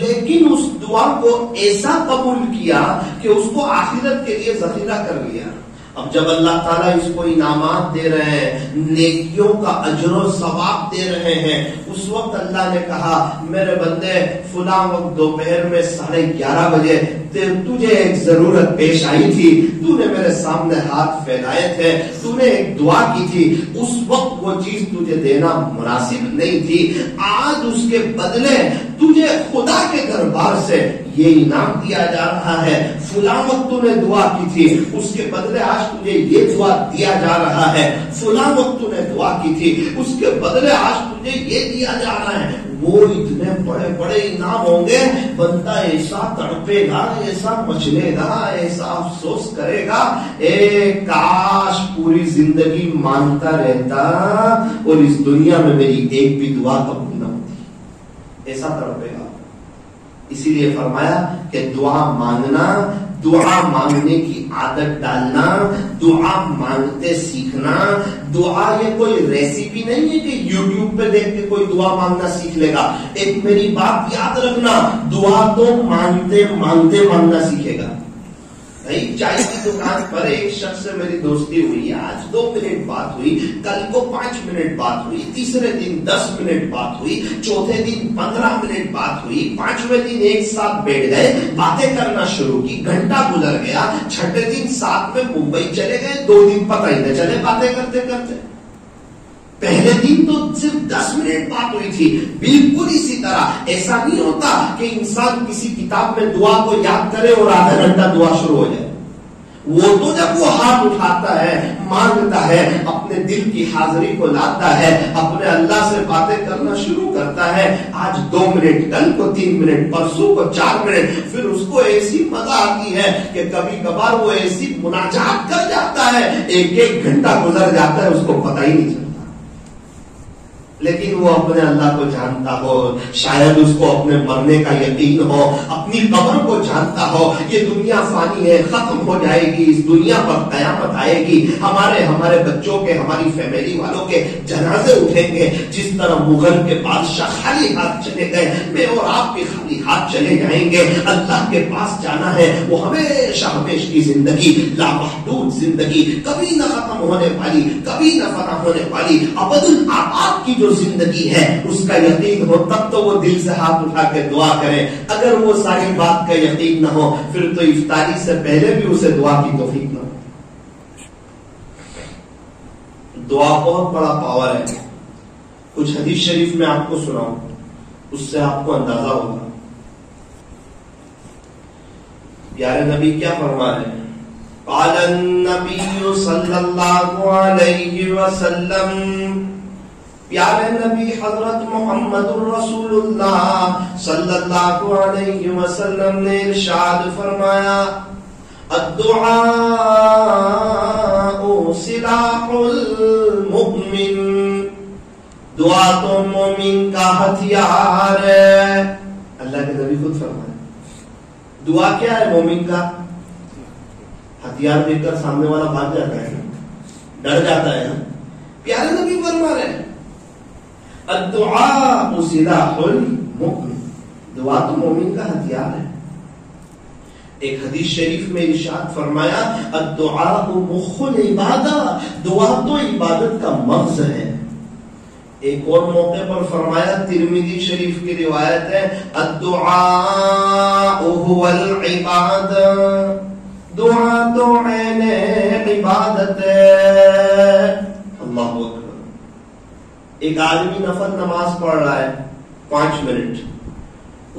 لیکن اس دعا کو ایسا قبول کیا کہ اس کو آخرت کے لیے ذخیرہ کر لیا. اب جب اللہ تعالیٰ اس کو انعامات دے رہے ہیں، نیکیوں کا اجر و ثواب دے رہے ہیں، اس وقت اللہ نے کہا میرے بندے فلاں وقت دوپہر میں 11:30 بجے تجھے ایک ضرورت پیش آئی تھی، تو نے میرے سامنے ہاتھ پھیلائے تھے، تو نے ایک دعا کی تھی، اس وقت وہ چیز تجھے دینا مناسب نہیں تھی، آج اس کے بدلے تجھے خدا کے دربار سے یہ انعام دیا جا رہا ہے. فلاں وقت تو نے دعا کی تھی، اس کے بدلے آج تجھے یہ دعا دیا جا رہا ہے. فلاں وقت تو نے دعا کی تھی، اس کے بدلے آج تجھے یہ دیا جا رہا ہے. وہ اتنے بڑے بڑے انعام ہوں گے، بندہ ایسا تڑپے گا، ایسا مچلے گا، ایسا افسوس کرے گا، اے کاش پوری زندگی مانگتا رہتا اور اس دنیا میں میری ایک بھی دعا قبول نہ ہوتی، ایسا تڑپے گا. اسی لیے فرمایا کہ دعا مانگنا، دعا مانگنے کی عادت ڈالنا، دعا مانگتے سیکھنا. دعا یہ کوئی ریسیپی نہیں ہے کہ یوٹیوب پہ دیکھ کے کوئی دعا مانگنا سیکھ لے گا. ایک میری بات یاد رکھنا، دعا تو مانگتے مانگتے مانگنا سیکھے گا. چائے کی دکان پر ایک شخص سے میری دوستی ہوئی، آج 2 منٹ بات ہوئی، کل کو 5 منٹ بات ہوئی، تیسرے دن 10 منٹ بات ہوئی، چوتھے دن 15 منٹ بات ہوئی، 5ویں دن ایک ساتھ بیٹھ گئے، باتیں کرنا شروع کی، گھنٹہ گزر گیا، 6ٹھے دن ساتھ میں ممبئی چلے گئے، 2 دن پتہ ہی نہ چلے باتیں کرتے کرتے. پہلے دن تو صرف 10 منٹ بات ہوئی تھی. بالکل اسی طرح ایسا نہیں ہوتا کہ انسان کسی کتاب میں دعا کو یاد کرے اور آدھا گھنٹہ دعا شروع ہو جائے. وہ تو جب وہ ہاتھ اٹھاتا ہے، مانگتا ہے، اپنے دل کی حاضری کو لاتا ہے، اپنے اللہ سے باتیں کرنا شروع کرتا ہے. آج 2 منٹ، کل کو 3 منٹ، پرسوں کو 4 منٹ، پھر اس کو ایسی مزہ آتی ہے کہ کبھی کبھار وہ ایسی مناجات کر جاتا ہے، 1 گھنٹہ گزر جاتا ہے، اس کو پتہ ہی نہیں چلتا. لیکن وہ اپنے اللہ کو جانتا ہو، شاید اس کو اپنے مرنے کا یقین ہو، اپنی قبر کو جانتا ہو، یہ دنیا فانی ہے، ختم ہو جائے گی، اس دنیا پر قیامت آئے گی، ہمارے بچوں کے، ہماری فیملی والوں کے جنازے اٹھیں گے. جس طرح مغل کے بادشاہ خالی ہاتھ چلے گئے، میں اور آپ بھی خالی ہاتھ چلے جائیں گے. اللہ کے پاس جانا ہے، وہ ہمیشہ ہمیشہ کی زندگی، لامحدود زندگی، کبھی نہ ختم ہونے والی، کبھی نہ فنا ہونے والی، ابدالآباد کی جو زندگی ہے، اس کا یقین ہو تب تو وہ دل سے ہاتھ اٹھا کے دعا کرے. اگر وہ ساری بات کا یقین نہ ہو، پھر تو افطاری سے پہلے بھی اسے دعا کی توفیق نہ ہو. دعا بہت بڑا پاور ہے. کچھ حدیث شریف میں آپ کو سناؤں، اس سے آپ کو اندازہ ہوگا. پیارے نبی کیا فرما رہے ہیں؟ قال النبی صلی اللہ علیہ وسلم، پیارے نبی حضرت محمد الرسول اللہ صلی اللہ علیہ وسلم نے ارشاد فرمایا، الدعاء سلاح المؤمن، دعا تو مومن کا ہتھیار ہے. اللہ کے نبی خود فرمایا دعا کیا ہے؟ مومن کا ہتھیار دیکھ کر سامنے والا بھاگ جاتا ہے، ڈر جاتا ہے نا. پیارے نبی فرما رہے ہیں الدعاء سلاح المؤمن، دعا تو مومن کا ہتھیار ہے۔ ایک حدیث شریف میں ارشاد فرمایا الدعاء مخ العبادہ، دعا تو عبادت کا مغز ہے۔ ایک اور موقع پر فرمایا، ترمذی شریف کی روایت ہے الدعاء هو العبادہ، دعا تو عین عبادت ہے۔ اللہ اکبر۔ ایک آدمی نفل نماز پڑھ رہا ہے 5 منٹ،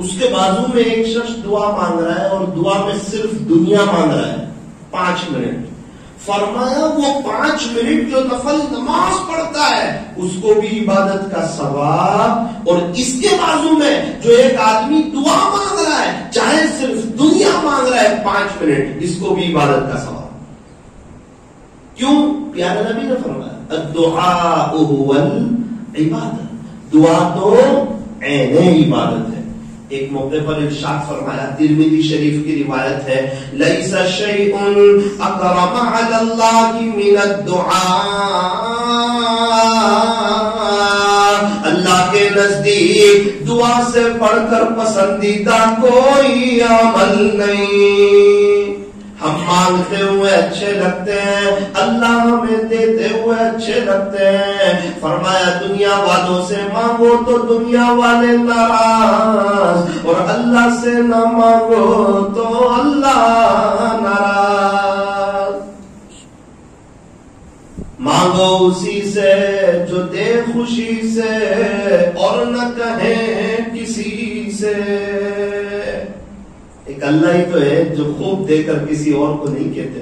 اس کے بازو میں ایک شخص دعا مانگ رہا ہے اور دعا میں صرف دنیا مانگ رہا ہے 5 منٹ۔ فرمایا وہ 5 منٹ جو نفل نماز پڑھتا ہے اس کو بھی عبادت کا ثواب، اور اس کے بازو میں جو ایک آدمی دعا مانگ رہا ہے چاہے صرف دنیا مانگ رہا ہے 5 منٹ، اس کو بھی عبادت کا ثواب۔ کیوں؟ پیارے نبی نے فرمایا الدعاء هو العبادہ، دعا تو عین عبادت ہے۔ ایک موقع پر ارشاد فرمایا، ترمذی شریف کی روایت ہے لیس شیء اکرم علی اللہ من الدعاء، اللہ کے نزدیک دعا سے بڑھ کر پسندیدہ کوئی عمل نہیں۔ ہم مانگتے ہوئے اچھے لگتے ہیں، اللہ ہمیں دیتے ہوئے اچھے لگتے ہیں۔ فرمایا دنیا والوں سے مانگو تو دنیا والے ناراض، اور اللہ سے نہ مانگو تو اللہ ناراض۔ مانگو اسی سے جو دے خوشی سے، اور نہ کہیں کسی سے۔ ایک اللہ ہی تو ہے جو خوب دے کر کسی اور کو نہیں کہتے۔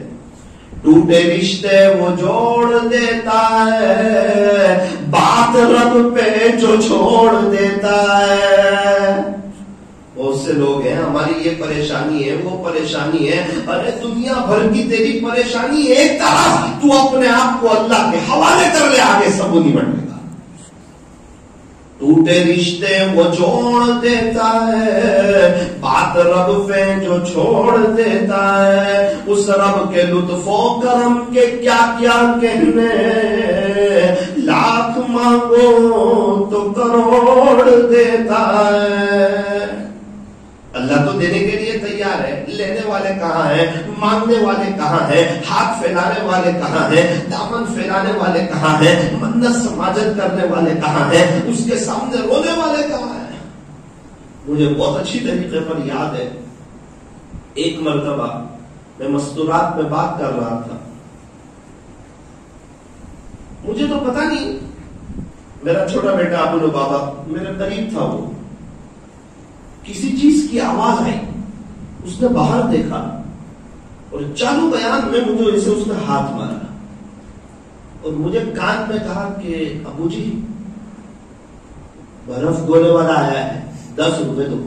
ٹوٹے رشتے وہ جوڑ دیتا ہے، بات رب پہ جو چھوڑ دیتا ہے۔ بہت سے لوگ ہیں ہماری یہ پریشانی ہے وہ پریشانی ہے، ارے دنیا بھر کی تیری پریشانی ایک طرف، تو اپنے آپ کو اللہ کے حوالے کر لے، آگے سب نہیں بڑھے گا۔ ٹوٹے رشتے وہ جوڑ دیتا ہے، بات رب پہ جو چھوڑ دیتا ہے۔ اس رب کے لطف و کرم کے کیا کیا کہنے، لاکھ مانگو تو کروڑ دیتا ہے۔ اللہ تو دینے کے لیے تیار ہے، لینے والے کہاں ہیں، مانگنے والے کہاں ہیں، ہاتھ پھیلانے والے کہاں ہیں، دامن پھیلانے والے کہاں ہیں، منت سماجت کرنے والے کہاں ہیں، اس کے سامنے رونے والے کہاں ہیں۔ مجھے بہت اچھی طریقے پر یاد ہے، ایک مرتبہ میں مستورات میں بات کر رہا تھا، مجھے تو پتا نہیں، میرا چھوٹا بیٹا ابو بابا میرے قریب تھا، وہ کسی چیز کی آواز آئی، اس نے باہر دیکھا اور چالو بیان میں مجھے اسے اس نے ہاتھ مارا اور مجھے کان میں کہا کہ ابو جی برف گولے والا آیا ہے، 10 روپے دو۔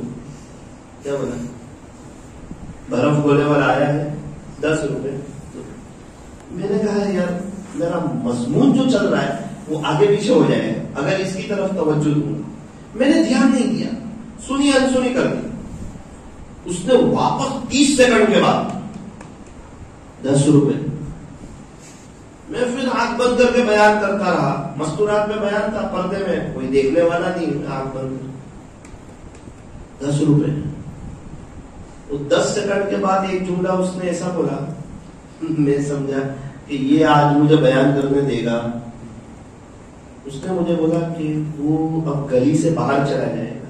کیا بولا؟ برف گولے والا آیا ہے، 10 روپے دو۔ میں نے کہا یار میرا مضمون جو چل رہا ہے وہ آگے پیچھے ہو جائے گا اگر اس کی طرف توجہ دوں گا۔ میں نے دھیان نہیں دیا، سنی انسنی کر دی۔ اس نے واپس 30 سیکنڈ کے بعد 10 روپے۔ میں پھر آنکھ بند کر کے بیان کرتا رہا، مستورات میں بیان تھا، پردے میں کوئی دیکھنے والا نہیں، میں آنکھ بند کر 10 روپے۔ وہ 10 سیکنڈ کے بعد ایک جملہ اس نے ایسا بولا، میں سمجھا کہ یہ آج مجھے بیان کرنے دے گا۔ اس نے مجھے بولا کہ وہ اب گلی سے باہر چلا جائے گا،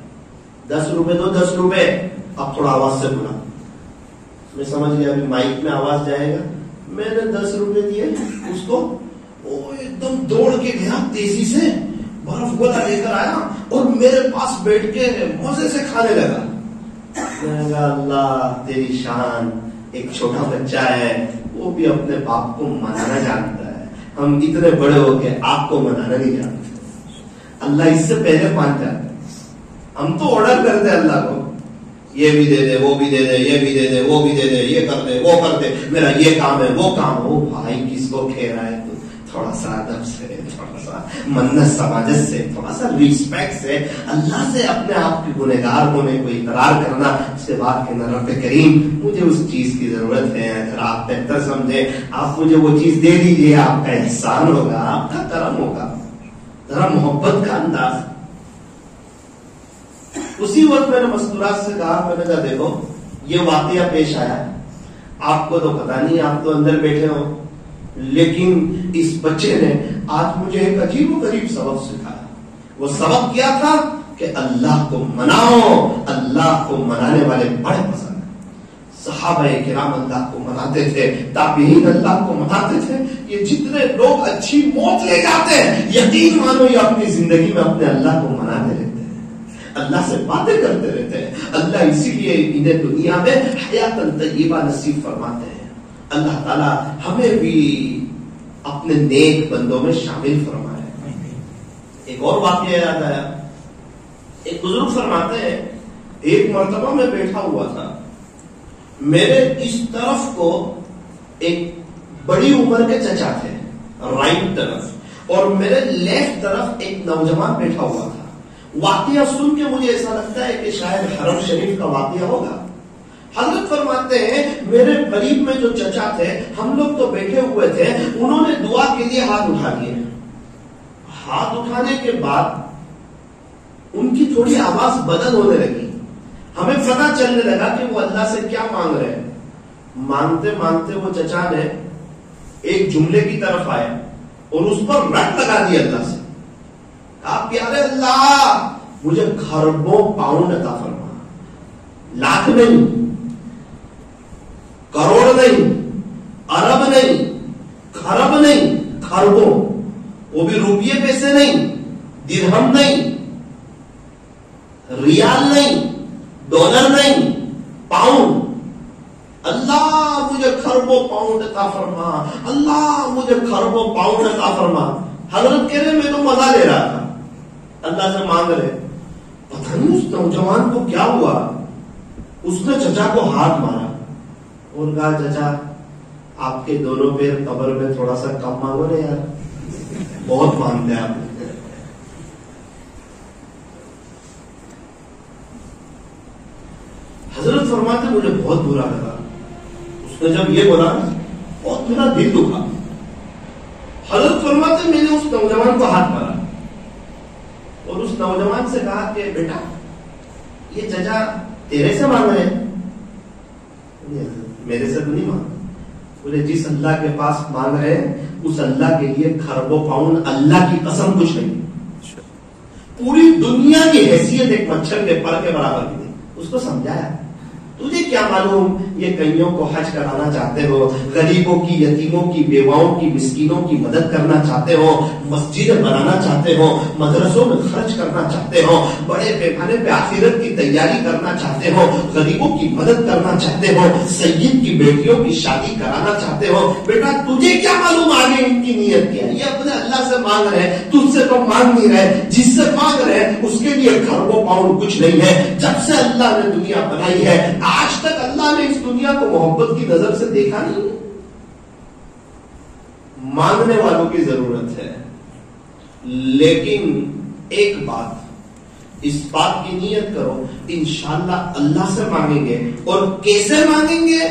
10 روپے دو، 10 روپے۔ اب تھوڑا آواز سے بولا، میں سمجھ گیا ابھی مائک میں آواز جائے گا۔ میں نے 10 روپے دیے اس کو، وہ ایک دم دوڑ کے گیا تیزی سے، برف گولا لے کر آیا اور میرے پاس بیٹھ کے مزے سے کھانے لگا۔ میں نے کہا اللہ تیری شان، ایک چھوٹا بچہ ہے وہ بھی اپنے باپ کو منانا جانتا ہے، ہم اتنے بڑے ہو کے آپ کو منانا نہیں جانتے۔ اللہ اس سے پہلے مان جاتا ہے، ہم تو آرڈر کرتے ہیں اللہ کو، یہ بھی دے دے، وہ بھی دے دے، یہ بھی دے دے، وہ بھی دے دے، یہ کر دے، وہ کر دے، میرا یہ کام ہے وہ کام ہے۔ وہ بھائی کس کو کھہ رہا ہے تو تھوڑا سا ادب سے، تھوڑا سا منت سماجت سے، تھوڑا سا ریسپیکٹ سے اللہ سے اپنے آپ کے گنہگار ہونے کو اقرار کرنا، اس کے بعد کہنا رب کریم مجھے اس چیز کی ضرورت ہے، اگر آپ بہتر سمجھے آپ مجھے وہ چیز دے دیجیے، آپ کا احسان ہوگا، آپ کا کرم ہوگا، ذرا محبت کا انداز۔ اسی وقت میں نے مستورات سے کہا، میں نے کہا دیکھو یہ واقعہ پیش آیا، آپ کو تو پتا نہیں، آپ تو اندر بیٹھے ہو، لیکن اس بچے نے آج مجھے ایک عجیب و غریب سبق سکھایا۔ وہ سبق کیا تھا کہ اللہ کو مناؤ، اللہ کو منانے والے بڑے پسند ہیں۔ صحابہ کرام اللہ کو مناتے تھے، تابعین اللہ کو مناتے تھے۔ یہ جتنے لوگ اچھی موت لے جاتے ہیں، یقین مانو یہ اپنی زندگی میں اپنے اللہ کو مناتے رہتے ہیں، اللہ سے باتیں کرتے رہتے ہیں۔ اللہ اسی لیے انہیں دنیا میں حیات طیبہ نصیب فرماتے ہیں۔ اللہ تعالیٰ ہمیں بھی اپنے نیک بندوں میں شامل فرمائے۔ ایک اور واقعہ یاد آیا، ایک بزرگ فرماتے ہیں ایک مرتبہ میں بیٹھا ہوا تھا، میرے اس طرف کو ایک بڑی عمر کے چچا تھے رائٹ طرف، اور میرے لیفٹ طرف ایک نوجوان بیٹھا ہوا تھا۔ واقعہ سن کے مجھے ایسا لگتا ہے کہ شاید حرم شریف کا واقعہ ہوگا۔ حضرت فرماتے ہیں میرے قریب میں جو چچا تھے، ہم لوگ تو بیٹھے ہوئے تھے، انہوں نے دعا کے لیے ہاتھ اٹھا دیے۔ ہاتھ اٹھانے کے بعد ان کی تھوڑی آواز بدل ہونے لگی، ہمیں پتہ چلنے لگا کہ وہ اللہ سے کیا مانگ رہے ہیں۔ مانگتے مانگتے وہ چچا نے ایک جملے کی طرف آئے اور اس پر رٹ لگا دی اللہ سے، کہا پیارے اللہ مجھے خربوں پاؤنڈ عطا فرما، لاکھ نہیں، کروڑ نہیں، ارب نہیں، خرب نہیں، خربوں، وہ بھی روپیے پیسے نہیں، درہم نہیں، ریال نہیں، ڈالر نہیں، پاؤنڈ۔ اللہ مجھے خربوں پاؤنڈ عطا فرما، اللہ مجھے خربوں پاؤنڈ عطا فرما۔ حضرت کہہ رہے میں تو مزہ لے رہا تھا، اللہ سے مانگ رہے، پتہ نہیں اس نوجوان کو کیا ہوا، اس نے چچا کو ہاتھ مارا اور کہا چچا آپ کے دونوں پیر قبر میں تھوڑا سا کم مانگو نا یار، بہت مانگتے ہیں آپ۔ حضرت فرماتے مجھے بہت برا لگا، اس نے جب یہ بولا بہت میرا دل دکھا۔ حضرت فرماتے میں نے اس نوجوان کو ہاتھ مارا اور اس نوجوان سے کہا کہ بیٹا یہ چچا تیرے سے مانگ رہے ہیں؟ میرے سے تو نہیں مانگ، بولے جس اللہ کے پاس مانگ رہے ہیں اس اللہ کے لیے خربوں پاؤنڈ اللہ کی قسم کچھ نہیں، پوری دنیا کی حیثیت ایک مچھر کے پر کے برابر کی تھی۔ اس کو سمجھایا تجھے کیا معلوم یہ کئیوں کو حج کرانا چاہتے ہو، غریبوں کی، یتیموں کی، بیواؤں کی، مسکینوں کی مدد کرنا چاہتے ہو، مسجدیں بنانا چاہتے ہو، مدرسوں میں خرچ کرنا چاہتے ہو، بڑے پیمانے پہ آخرت کی تیاری کرنا چاہتے ہو، غریبوں کی مدد کرنا چاہتے ہو، سید کی بیٹیوں کی شادی کرانا چاہتے ہو، بیٹا تجھے کیا معلوم آگے ان کی نیت کیا ہے؟ یہ اپنے اللہ سے مانگ رہے ہیں، تجھ سے تو مانگ نہیں رہے، جس سے مانگ رہے ہیں اس کے لیے خربوں پاؤنڈ کچھ نہیں ہے۔ جب سے اللہ نے دنیا بنائی ہے آج تک اللہ نے اس دنیا کو محبت کی نظر سے دیکھا نہیں۔ مانگنے والوں کی ضرورت ہے، لیکن ایک بات، اس بات کی نیت کرو انشاءاللہ اللہ سے مانگیں گے، اور کیسے مانگیں گے؟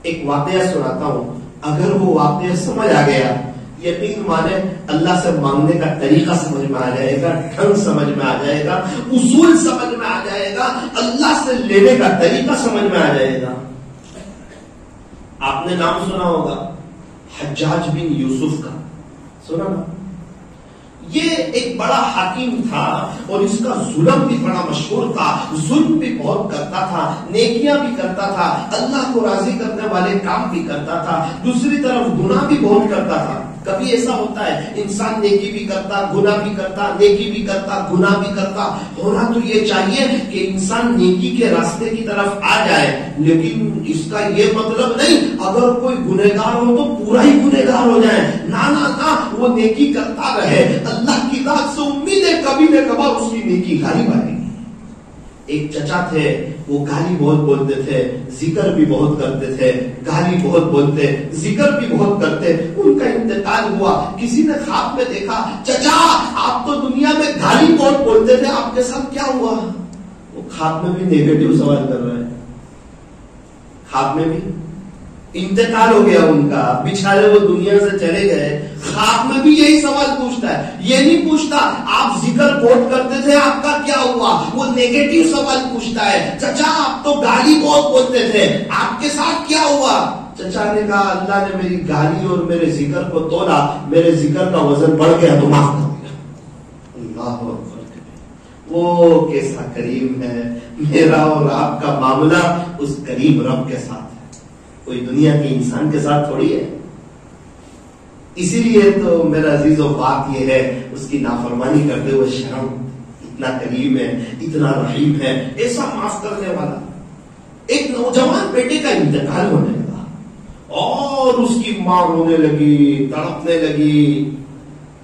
ایک واقعہ سناتا ہوں، اگر وہ واقعہ سمجھ آ گیا یقین مانے اللہ سے مانگنے کا طریقہ سمجھ میں آ جائے گا، ڈھنگ سمجھ میں آ جائے گا، اصول سمجھ میں آ جائے گا، اللہ سے لینے کا طریقہ سمجھ میں آ جائے گا۔ آپ نے نام سنا ہوگا حجاج بن یوسف کا، سنا نا؟ یہ ایک بڑا حاکم تھا اور اس کا ظلم بھی بڑا مشہور تھا، ظلم بھی بہت کرتا تھا، نیکیاں بھی کرتا تھا، اللہ کو راضی کرنے والے کام بھی کرتا تھا، دوسری طرف گناہ بھی بہت کرتا تھا۔ کبھی ایسا ہوتا ہے انسان نیکی بھی کرتا، گناہ بھی کرتا، نیکی بھی کرتا، گناہ بھی کرتا۔ ہونا تو یہ چاہیے کہ انسان نیکی کے راستے کی طرف آ جائے، لیکن اس کا یہ مطلب نہیں اگر کوئی گنہگار ہو تو پورا ہی گنہگار ہو جائے، نہ وہ نیکی کرتا رہے۔ اللہ کی ذات سے امید ہے کبھی نہ کبھی اس کی نیکی غالب آئے گی۔ ایک چچا تھے وہ گالی بہت بولتے تھے، ذکر بھی بہت کرتے تھے، گالی بہت بولتے، ذکر بھی بہت کرتے. ان کا انتقال ہوا. کسی نے خواب میں دیکھا، چچا آپ تو دنیا میں گالی بہت بولتے تھے، آپ کے ساتھ کیا ہوا؟ وہ خواب میں بھی نیگیٹو سوال کر رہے ہیں. خواب میں بھی انتقال ہو گیا ان کا، بچھارے وہ دنیا سے چلے گئے. خواب میں بھی یہی سوال پوچھتا ہے. یہ نہیں پوچھتا آپ ذکر بہت کرتے تھے آپ کا کیا ہوا، وہ نیگیٹو سوال پوچھتا ہے. چچا آپ تو گالی بہت بولتے تھے، آپ کے ساتھ کیا ہوا؟ چچا نے کہا اللہ نے میری گالی اور میرے ذکر کو تولا، میرے ذکر کا وزن بڑھ گیا تو معاف کر دیا. اللہ اکبر. وہ کیسا کریم ہے. میرا اور آپ کا معاملہ اس کریم رب کے ساتھ ہے، کوئی دنیا کے انسان کے ساتھ تھوڑی ہے. اسی لیے تو میرا عزیز و بات یہ ہے، اس کی نافرمانی کرتے ہوئے شرم. اتنا کریم ہے، اتنا رحیم ہے، ایسا معاف کرنے والا. ایک نوجوان بیٹے کا انتقال ہونے لگا اور اس کی ماں رونے لگی، تڑپنے لگی.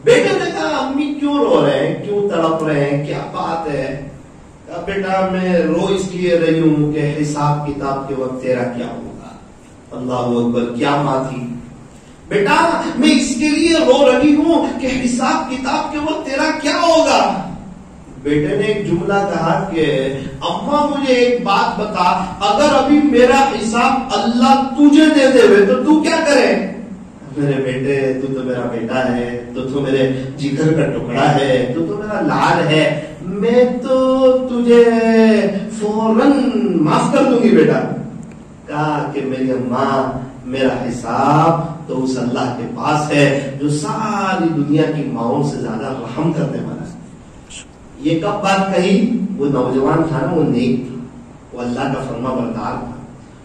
بیٹے نے کہا امی کیوں رو رہے ہیں، کیوں تڑپ رہے ہیں، کیا بات ہے؟ کہا بیٹا میں رو اس لیے رہی ہوں کہ حساب کتاب کے وقت تیرا کیا ہوگا. اللہ اکبر. کیا ماں تھی. بیٹا میں اس کے لیے رو رہی ہوں کہ حساب کتاب کے وقت تیرا کیا ہوگا. بیٹے نے ایک جملہ کہا کہ اماں مجھے ایک بات بتا، اگر ابھی میرا حساب اللہ تجھے دے دے تو تو کیا کرے؟ میرے بیٹے تو میرا بیٹا ہے، تو میرے جگر کا ٹکڑا ہے، تو میرا لال ہے، میں تو تجھے فوراً معاف کر دوں گی بیٹا. کہا کہ میری اماں میرا حساب تو اس اللہ کے پاس ہے جو ساری دنیا کی ماؤں سے زیادہ رحم کرنے والا ہے. یہ کب بات کہی؟ وہ نوجوان تھا نا، وہ نیک تھا، وہ اللہ کا فرما بردار تھا،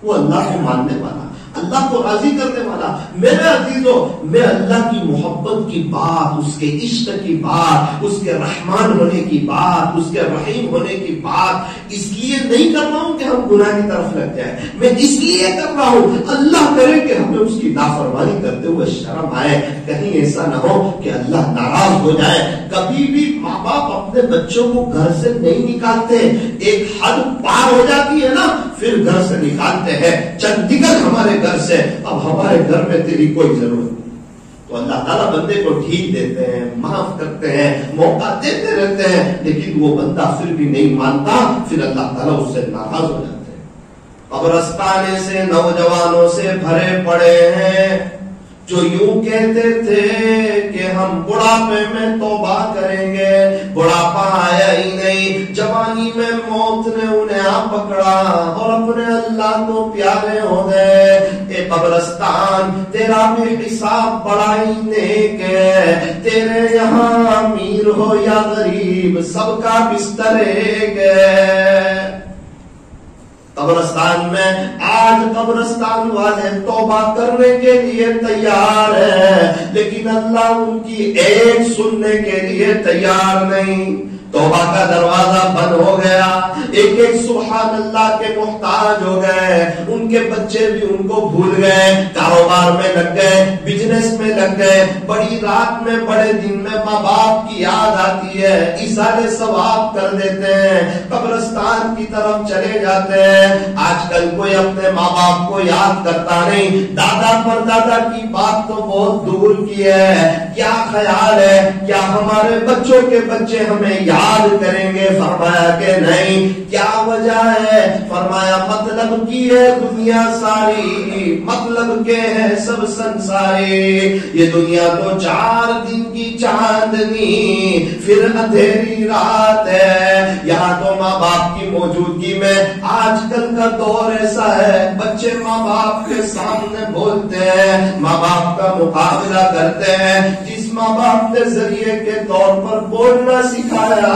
وہ اللہ کو ماننے والا، اللہ کو راضی کرنے والا. میرے عزیزوں، میں اللہ کی محبت کی بات، اس کے عشق کی بات، اس کے رحمان ہونے کی بات، اس کے رحیم ہونے کی بات اس لیے نہیں کر رہا ہوں کہ ہم گناہ کی طرف لگ جائیں. میں اس لیے کر رہا ہوں اللہ کرے کہ ہمیں اس کی نافرمانی کرتے ہوئے شرم آئے. کہیں ایسا نہ ہو کہ اللہ ناراض ہو جائے. کبھی بھی ماں باپ اپنے بچوں کو گھر سے نہیں نکالتے، ایک حد پار ہو جاتی ہے نا پھر گھر سے نکالتے ہیں. چل نکل ہمارے گھر سے، اب ہمارے گھر میں تیری کوئی ضرورت نہیں. تو اللہ تعالیٰ بندے کو ڈھیل دیتے ہیں، معاف کرتے ہیں، موقع دیتے رہتے ہیں، لیکن وہ بندہ پھر بھی نہیں مانتا، پھر اللہ تعالیٰ اس سے ناراض ہو جاتے ہیں. قبرستان سے نوجوانوں سے بھرے پڑے ہیں جو یوں کہتے تھے کہ ہم بڑھاپے میں توبہ کریں گے. بڑھاپا آیا ہی نہیں، جوانی میں موت نے انہیں آ پکڑا اور اپنے اللہ کو پیارے ہو گئے. اے قبرستان تیرا بھی حساب بڑا ہی نیک ہے، تیرے یہاں امیر ہو یا غریب سب کا بستر ایک ہے. قبرستان میں آج قبرستان والے توبہ کرنے کے لیے تیار ہے، لیکن اللہ ان کی ایک سننے کے لیے تیار نہیں. توبہ کا دروازہ بند ہو گیا، ایک ایک سبحان اللہ کے محتاج ہو گئے. ان کے بچے بھی ان کو بھول گئے، کاروبار میں لگ گئے، بزنس میں لگ گئے. بڑی رات میں بڑے دن میں ماں باپ کی یاد آتی ہے، ایثار ثواب کر دیتے ہیں، قبرستان کی طرف چلے جاتے ہیں. آج کل کوئی اپنے ماں باپ کو یاد کرتا نہیں، دادا پر دادا کی بات تو بہت دور کی ہے. کیا خیال ہے کیا ہمارے بچوں کے بچے ہمیں یاد کریں گے؟ فرمایا کہ نہیں. کیا وجہ ہے؟ فرمایا مطلب کی ہے دنیا ساری، مطلب کے ہے سب سنساری. یہ دنیا تو 4 دن کی چاندنی پھر اندھیری رات ہے. یہاں تو ماں باپ کی موجودگی میں آج کل کا دور ایسا ہے، بچے ماں باپ کے سامنے بولتے ہیں، ماں باپ کا مقابلہ کرتے ہیں. جس ماں باپ نے ذریعے کے طور پر بولنا سکھایا،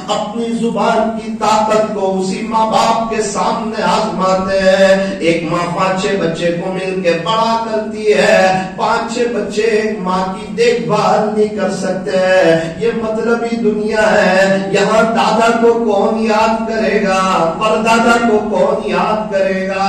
اپنی زبان کی طاقت کو اسی ماں باپ کے سامنے آزماتے ہیں. ایک ماں 5-6 بچے کو مل کے بڑا کرتی ہے، 5-6 بچے ایک ماں کی دیکھ بھال نہیں کر سکتے. یہ مطلبی دنیا ہے. یہاں دادا کو کون یاد کرے گا، پر دادا کو کون یاد کرے گا؟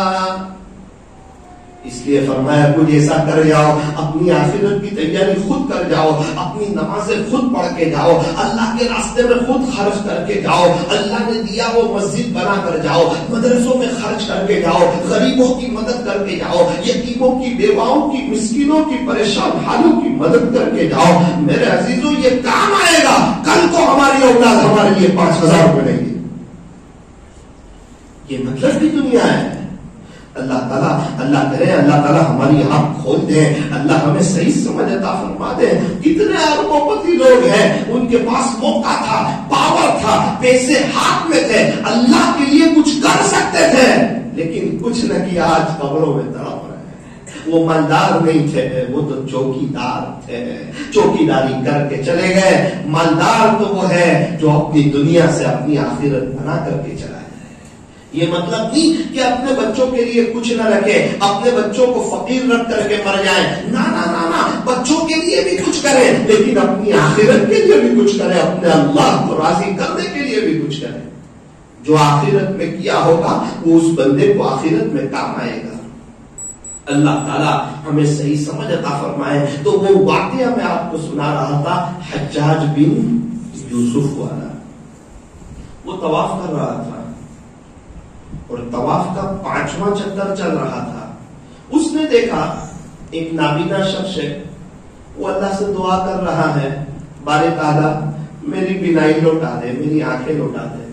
اس لیے فرمایا کچھ ایسا کر جاؤ، اپنی آخرت کی تیاری خود کر جاؤ، اپنی نمازیں خود پڑھ کے جاؤ، اللہ کے راستے میں خود خرچ کر کے جاؤ، اللہ نے دیا وہ مسجد بنا کر جاؤ، مدرسوں میں خرچ کر کے جاؤ، غریبوں کی مدد کر کے جاؤ، یتیموں کی، بیواؤں کی، مسکینوں کی، پریشان حالوں کی مدد کر کے جاؤ۔ میرے عزیزوں یہ کام آئے گا، کل کو ہماری اولاد ہمارے لیے 5,000 روپے دیں گے۔ یہ مطلب کی دنیا ہے۔ اللہ کرے اللہ تعالیٰ ہماری آنکھ کھول دے، اللہ ہمیں صحیح سمجھ عطا فرما دے۔ کتنے اربوں پتی لوگ ہیں، ان کے پاس موقع تھا، پاور تھا، پیسے ہاتھ میں تھے، اللہ کے لیے کچھ کر سکتے تھے، لیکن کچھ نہ کیا، آج قبروں میں تڑپ رہے ہیں۔ وہ مالدار نہیں تھے، وہ تو چوکیدار تھے، چوکیداری کر کے چلے گئے۔ مالدار تو وہ ہے جو اپنی دنیا سے اپنی آخرت بنا کر کے چلا۔ یہ مطلب نہیں کہ اپنے بچوں کے لیے کچھ نہ رکھے، اپنے بچوں کو فقیر رکھ کر کے مر جائیں، نہ نہ نہ نہ، بچوں کے لیے بھی کچھ کریں، لیکن اپنی آخرت کے لیے بھی کچھ کریں، اپنے اللہ کو راضی کرنے کے لیے بھی کچھ کریں۔ جو آخرت میں کیا ہوگا وہ اس بندے کو آخرت میں کام آئے گا۔ اللہ تعالیٰ ہمیں صحیح سمجھ عطا فرمائے۔ تو وہ واقعہ میں آپ کو سنا رہا تھا، حجاج بن یوسف والا، وہ طواف کر رہا تھا اور طواف کا 5واں چکر چل رہا تھا۔ اس نے دیکھا ایک نابینا شخص ہے، وہ اللہ سے دعا کر رہا ہے، بارے تعالیٰ میری بینائی لوٹا دے، میری آنکھیں لوٹا دے،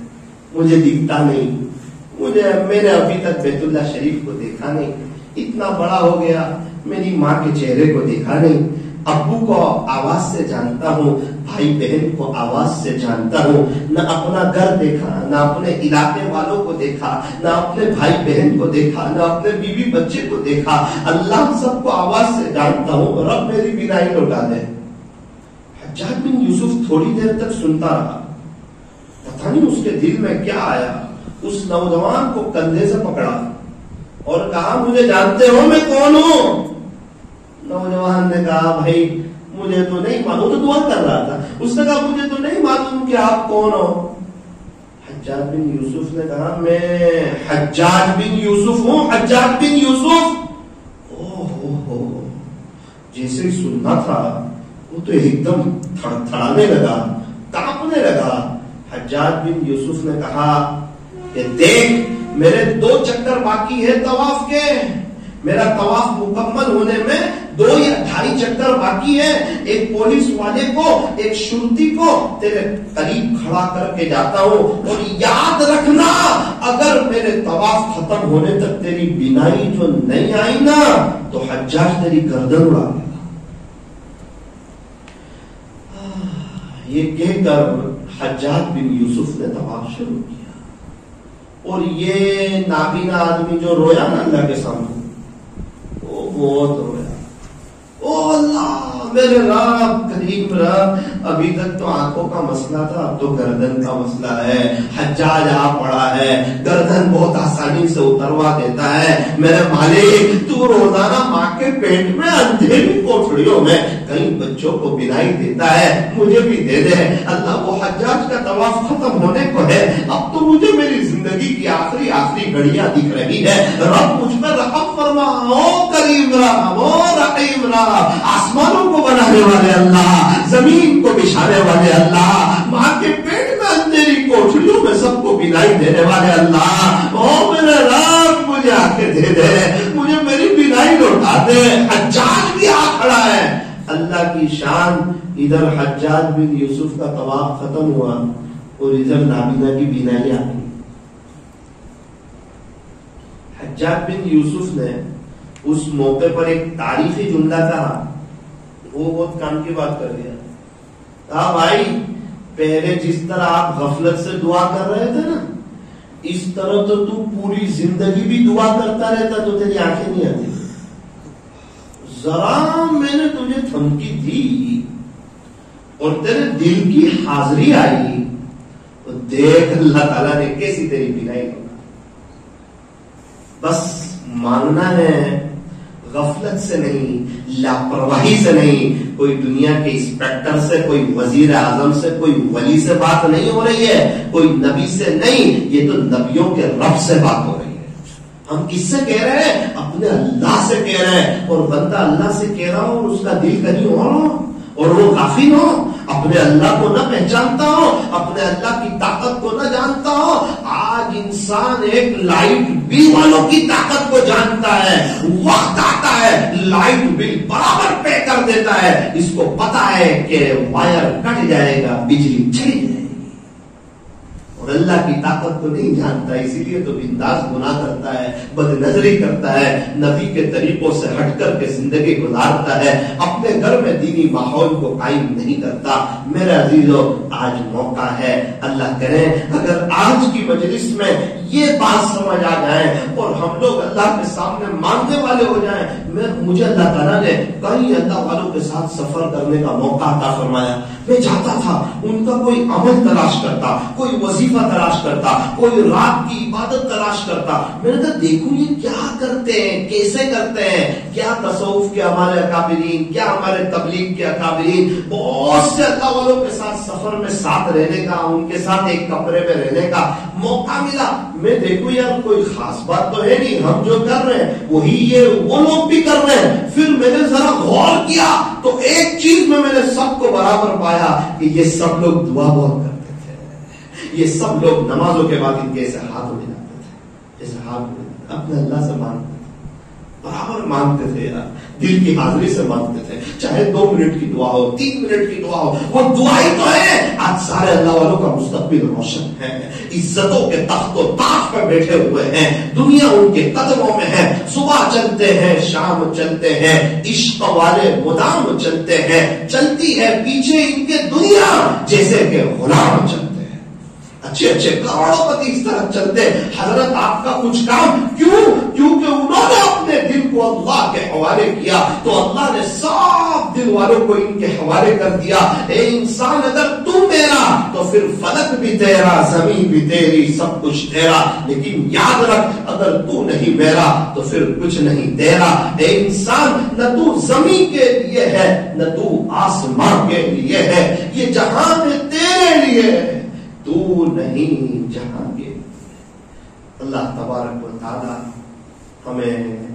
مجھے دکھتا نہیں، میں نے ابھی تک بیت اللہ شریف کو دیکھا نہیں، اتنا بڑا ہو گیا، میری ماں کے چہرے کو دیکھا نہیں، ابو کو آواز سے جانتا ہوں، بھائی بہن کو آواز سے جانتا ہوں، نہ اپنا گھر دیکھا، نہ اپنے علاقے والوں کو دیکھا، نہ اپنے بھائی بہن کو دیکھا، نہ اپنے بیوی بچے کو دیکھا، اللہ سب کو آواز سے جانتا ہوں، رب میری بینائی لوٹا دے۔ حجاج بن یوسف تھوڑی دیر تک سنتا رہا، پتہ نہیں اس کے دل میں کیا آیا، اس نوجوان کو کندھے سے پکڑا اور کہا مجھے جانتے ہو میں کون ہوں؟ نوجوان نے کہا بھائی مجھے تو نہیں معلوم، تو دعا کر رہا تھا، اس نے کہا مجھے تو نہیں معلوم کہ آپ کون ہو۔ حجاج بن یوسف نے کہا میں حجاج بن یوسف ہوں، حجاج بن یوسف۔ اوہ جیسے ہی سننا تھا وہ تو ایک دم تھڑانے لگا، کانپنے لگا۔ حجاج بن یوسف نے کہا کہ دیکھ میرے 2 چکر باقی ہے طواف کے، میرا طواف مکمل ہونے میں 2 یا 2.5 چکر باقی ہے، ایک پولیس والے کو، ایک شرطی کو تیرے قریب کھڑا کر کے جاتا ہوں، اور یاد رکھنا اگر میرے طواف ختم ہونے تک تیری بینائی جو نہیں آئی نا تو حجاج تیری گردن اڑا دے گا۔ یہ کہہ کر حجاج بن یوسف نے طواف شروع کیا، اور یہ نابینا آدمی جو رویا نا اللہ کے سامنے، وہ بہت رویا، او اللہ میرے رب کریم رب، ابھی تک تو آنکھوں کا مسئلہ تھا، اب تو گردن کا مسئلہ ہے، حجاج آ پڑا ہے، گردن بہت آسانی سے اتروا دیتا ہے، میرے مالک تو روزانہ ماں کے پیٹ میں اندھیری کوٹھڑیوں میں کئی بچوں کو بینائی دیتا ہے، مجھے بھی دے دے اللہ۔ وہ حجاج کا طواف ختم ہونے کو ہے، اب تو مجھے میری زندگی کی آخری گھڑیاں دکھ رہی ہے، رب مجھ پر رحم فرما، او کریم رحم، او رحیم رحم، آسمانوں کو بنانے والے اللہ، زمین کو بچھانے والے اللہ، ماں کے پیٹ میں اندھیری کوٹھڑیوں میں سب کو بینائی دینے والے اللہ، او میرے رب مجھے آنکھیں دے دے، مجھے میری بینائی لوٹا دے۔ حجاج بھی آ کھڑا ہے، اللہ کی شان، ادھر حجاج بن یوسف کا طواف ختم ہوا اور ادھر نابینا کی بینائی آ گئی۔ حجاج بن یوسف نے اس موقع پر ایک تاریخی جملہ کہا، وہ بہت کام کی بات کر دیا، کہا بھائی پہلے جس طرح آپ غفلت سے دعا کر رہے تھے نا، اس طرح تو پوری زندگی بھی دعا کرتا رہتا تو تیری آنکھیں نہیں آتی، ذرا میں نے تجھے دھمکی دی اور تیرے دل کی حاضری آئی تو دیکھ اللہ تعالیٰ نے کیسی تیری بینائی لگا۔ بس مانگنا ہے، غفلت سے نہیں، لاپرواہی سے نہیں، کوئی دنیا کے انسپیکٹر سے، کوئی وزیر اعظم سے، کوئی ولی سے بات نہیں ہو رہی ہے، کوئی نبی سے نہیں، یہ تو نبیوں کے رب سے بات ہو رہی ہے۔ ہم کس سے کہہ رہے ہیں؟ اپنے اللہ سے کہہ رہے ہیں. اور بندہ اللہ سے کہہ رہا ہو اور اس کا دل کہیں اور ہو اور وہ کافی ہو، اپنے اللہ کو نہ پہچانتا ہو، اپنے اللہ کی طاقت کو نہ جانتا ہو. آج انسان ایک لائٹ بل والوں کی طاقت کو جانتا ہے. وقت آتا ہے لائٹ بل برابر پے کر دیتا ہے. اس کو پتا ہے کہ وائر کٹ جائے گا، بجلی چلی جائے گی. اور اللہ کی طاقت کو نہیں جانتا، اسی لیے تو بنداس گناہ کرتا ہے، بد نظری کرتا ہے، نبی کے طریقوں سے ہٹ کر کے زندگی گزارتا ہے، اپنے گھر میں دینی ماحول کو قائم نہیں کرتا. میرے عزیزو، آج موقع ہے، اللہ کرے اگر آج کی مجلس میں یہ بات سمجھ آ جائے اور ہم لوگ اللہ کے سامنے مانگنے والے ہو جائیں. مجھے اللہ تعالیٰ نے کئی اللہ والوں کے ساتھ سفر کرنے کا موقع عطا فرمایا. میں چاہتا تھا ان کا کوئی عمل تلاش کرتا، کوئی وظیفہ تلاش کرتا، کوئی رات کی عبادت تلاش کرتا. میں نے کہا دیکھو یہ کیا کرتے ہیں، کیسے کرتے ہیں، کیا تصوف کے ہمارے اکابرین، کیا ہمارے تبلیغ کے اکابرین، بہت سے اللہ والوں کے ساتھ سفر میں ساتھ رہنے کا، ان کے ساتھ ایک کمرے میں رہنے کا موقع ملا. میں دیکھو یار کوئی خاص بات تو ہے نہیں، ہم جو کر رہے ہیں وہی یہ وہ لوگ بھی کر رہے ہیں. پھر میں نے ذرا غور کیا تو ایک چیز میں نے سب کو برابر پایا کہ یہ سب لوگ دعا بہت کرتے تھے، یہ سب لوگ نمازوں کے بعد ان کے ایسے ہاتھ اٹھ جاتے تھے، ایسے ہاتھ اٹھ اپنے اللہ سے مانگتے تھے، برابر مانگتے تھے یار، دل کی حاضری سے مانگتے تھے. چاہے 2 منٹ کی دعا ہو، 3 منٹ کی دعا ہو، وہ دعا ہی تو ہے. آج سارے اللہ والوں کا مستقبل روشن ہے، عزتوں کے تخت و تاج پر بیٹھے ہوئے ہیں، دنیا ان کے قدموں میں ہے. صبح چلتے ہیں، شام چلتے ہیں، عشق والے مدام چلتے ہیں، چلتی ہے پیچھے ان کے دنیا جیسے کہ غلام چلتے. اچھے اچھے کروڑوں پتی اس طرح چلتے. حضرت آپ کا کچھ کام کیوں؟ کیونکہ انہوں نے اپنے دل کو اللہ کے حوالے کیا تو اللہ نے صاف دل والوں کو ان کے حوالے کر دیا. اے انسان اگر تو میرا تو پھر فلک بھی تیرا، زمین بھی تیری، سب کچھ تیرا. لیکن یاد رکھ اگر تو نہیں میرا تو پھر کچھ نہیں تیرا. اے انسان نہ تو زمین کے لیے ہے نہ تو آسمان کے لیے ہے، یہ جہان تیرے لیے ہے، تو نہیں جہاں کے. اللہ تبارک و تعالی ہمیں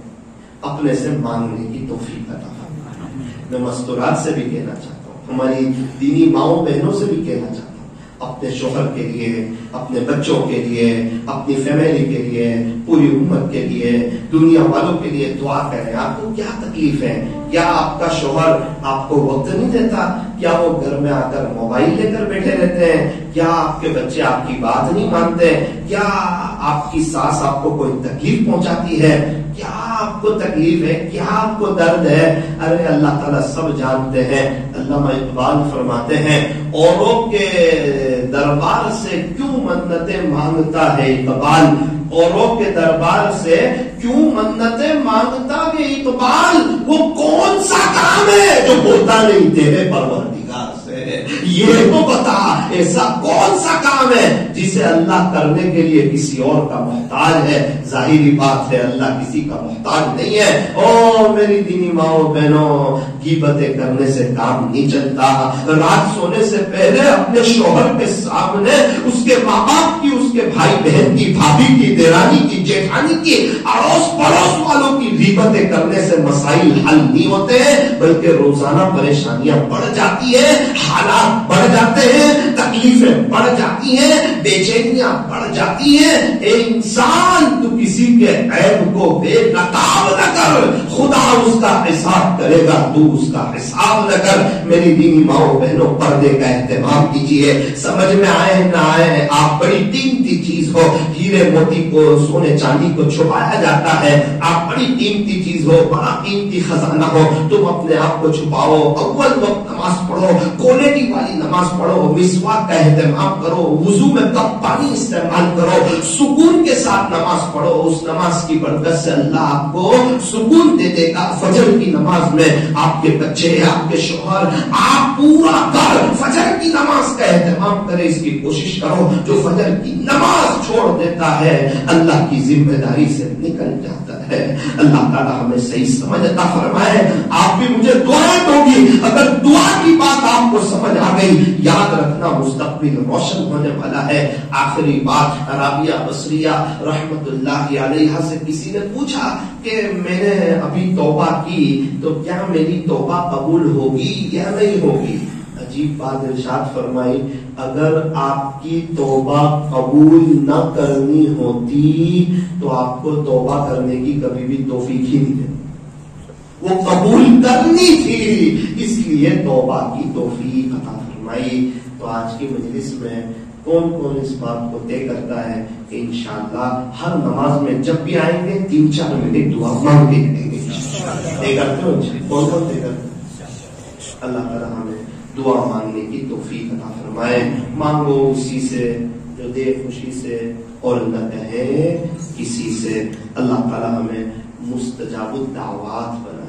اپنے سے مانگنے کی توفیق عطا فرمائے. میں مستورات سے بھی کہنا چاہتا ہوں، ہماری دینی ماؤں بہنوں سے بھی کہنا چاہتا ہوں، اپنے شوہر کے لیے، اپنے بچوں کے لیے، اپنی فیملی کے لیے، پوری امت کے لیے، دنیا والوں کے لیے دعا کریں. آپ کو کیا تکلیف ہے؟ کیا آپ کا شوہر آپ کو وقت نہیں دیتا؟ کیا وہ گھر میں آ کر موبائل لے کر بیٹھے رہتے ہیں؟ کیا آپ کے بچے آپ کی بات نہیں مانتے؟ کیا آپ کی ساس آپ کو کوئی تکلیف پہنچاتی ہے؟ کیا آپ کو تکلیف ہے؟ کیا آپ کو درد ہے؟ ارے اللہ تعالیٰ سب جانتے ہیں. علامہ اقبال فرماتے ہیں اوروں کے دربار سے کیوں منتیں مانگتا ہے اقبال، اوروں کے دربار سے کیوں منتیں مانگتا ہے اقبال، وہ کون سا کام ہے جو بولتا نہیں تیرے پروردگار سے؟ یہ تو بتا ایسا کون سا کام ہے جسے اللہ کرنے کے لیے کسی اور کا محتاج ہے؟ ظاہری بات ہے اللہ کسی کا محتاج نہیں ہے. او میری دینی ماؤں بہنوں، غیبتیں کرنے سے کام نہیں چلتا. رات سونے سے پہلے اپنے شوہر کے سامنے اس کے ماں باپ کی، اس کے بھائی بہن کی، بھابھی کی، دیرانی کی، جیٹھانی کی، اڑوس پڑوس والوں کی غیبتیں کرنے سے مسائل حل نہیں ہوتے ہیں، بلکہ روزانہ پریشانیاں بڑھ جاتی ہیں، حالات بڑھ جاتے ہیں، تکلیفیں بڑھ جاتی ہیں، بے چینیاں بڑھ جاتی ہیں. اے انسان تو کسی کے عیب کو بے نقاب نہ کر، خدا اس کا حساب کرے گا، تو اس کا حساب نہ کر. میری دینی ماؤں بہنوں، پردے کا اہتمام کیجیے. سمجھ میں آئے نہ آئے، آپ بڑی قیمتی چیز ہو، ہیرے موتی کو، سونے چاندی کو چھپایا جاتا ہے. آپ بڑی قیمتی چیز ہو، بڑا قیمتی خزانہ ہو، تم اپنے آپ کو چھپاؤ. اول وقت نماز پڑھو، کوالٹی والی نماز پڑھو، مسواک کا اہتمام کرو، وضو میں کپ پانی استعمال کرو، سکون کے ساتھ نماز پڑھو. اس نماز کی برکت سے اللہ آپ کو سکون دے دے گا. فجر کی نماز میں آپ کے بچے، آپ کے شوہر، آپ پورا گھر فجر کی نماز کا اہتمام کرے. اس کی کوشش کرو. جو فجر کی نماز چھوڑ دیتا ہے اللہ کی ذمہ داری سے نکل جاتا ہے. ہے. اللہ تعالیٰ ہمیں صحیح سمجھ عطا فرمائے. آپ بھی مجھے دعائیں دو گی, اگر دعا کی بات آپ کو سمجھ آ گئی, یاد رکھنا مستقبل روشن ہونے والا ہے. آخری بات, رابعہ بصریہ رحمت اللہ علیہا سے کسی نے پوچھا کہ میں نے ابھی توبہ کی تو کیا میری توبہ قبول ہوگی یا نہیں ہوگی؟ عجیب بات ارشاد فرمائی, اگر آپ کی توبہ قبول نہ کرنی ہوتی تو آپ کو توبہ کرنے کی کبھی بھی توفیق ہی نہیں ہے. وہ قبول کرنی تھی, اس لیے توبہ کی توفیق عطا فرمائی. تو آج کی مجلس میں کون کون اس بات کو طے کرتا ہے کہ انشاءاللہ ہر نماز میں جب بھی آئیں گے 3-4 منٹ دعا مانگتے رہیں گے؟ طے کرتے ہو؟ کون کون طے کرتے ہیں؟ اللہ تعالیٰ ہمیں دعا مانگنے کی توفیق عطا فرمائے. مانگو اسی سے جو دے خوشی سے, اور نہ کہے کسی سے. اللہ تعالیٰ ہمیں مستجاب الدعوات بنائے.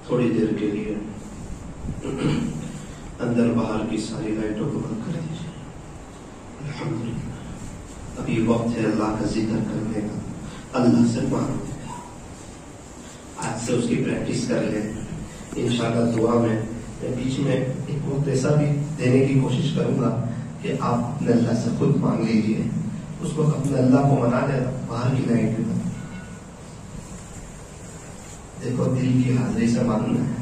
تھوڑی دیر کے لیے اندر باہر کی ساری لائٹوں کو بند کر دیجیے. الحمدللہ ابھی وقت ہے اللہ کا ذکر کرنے کا, اللہ سے مانگنے کا. آج سے اس کی پریکٹس کر لیں. انشاءاللہ دعا میں بیچ میں ایک وقت ایسا بھی دینے کی کوشش کروں گا کہ آپ اپنے اللہ سے خود مانگ لیجیے. اس وقت اپنے اللہ کو منا لیں باہر کی لائٹ میں. دیکھو دل کی حاضری سے مانگنا ہے.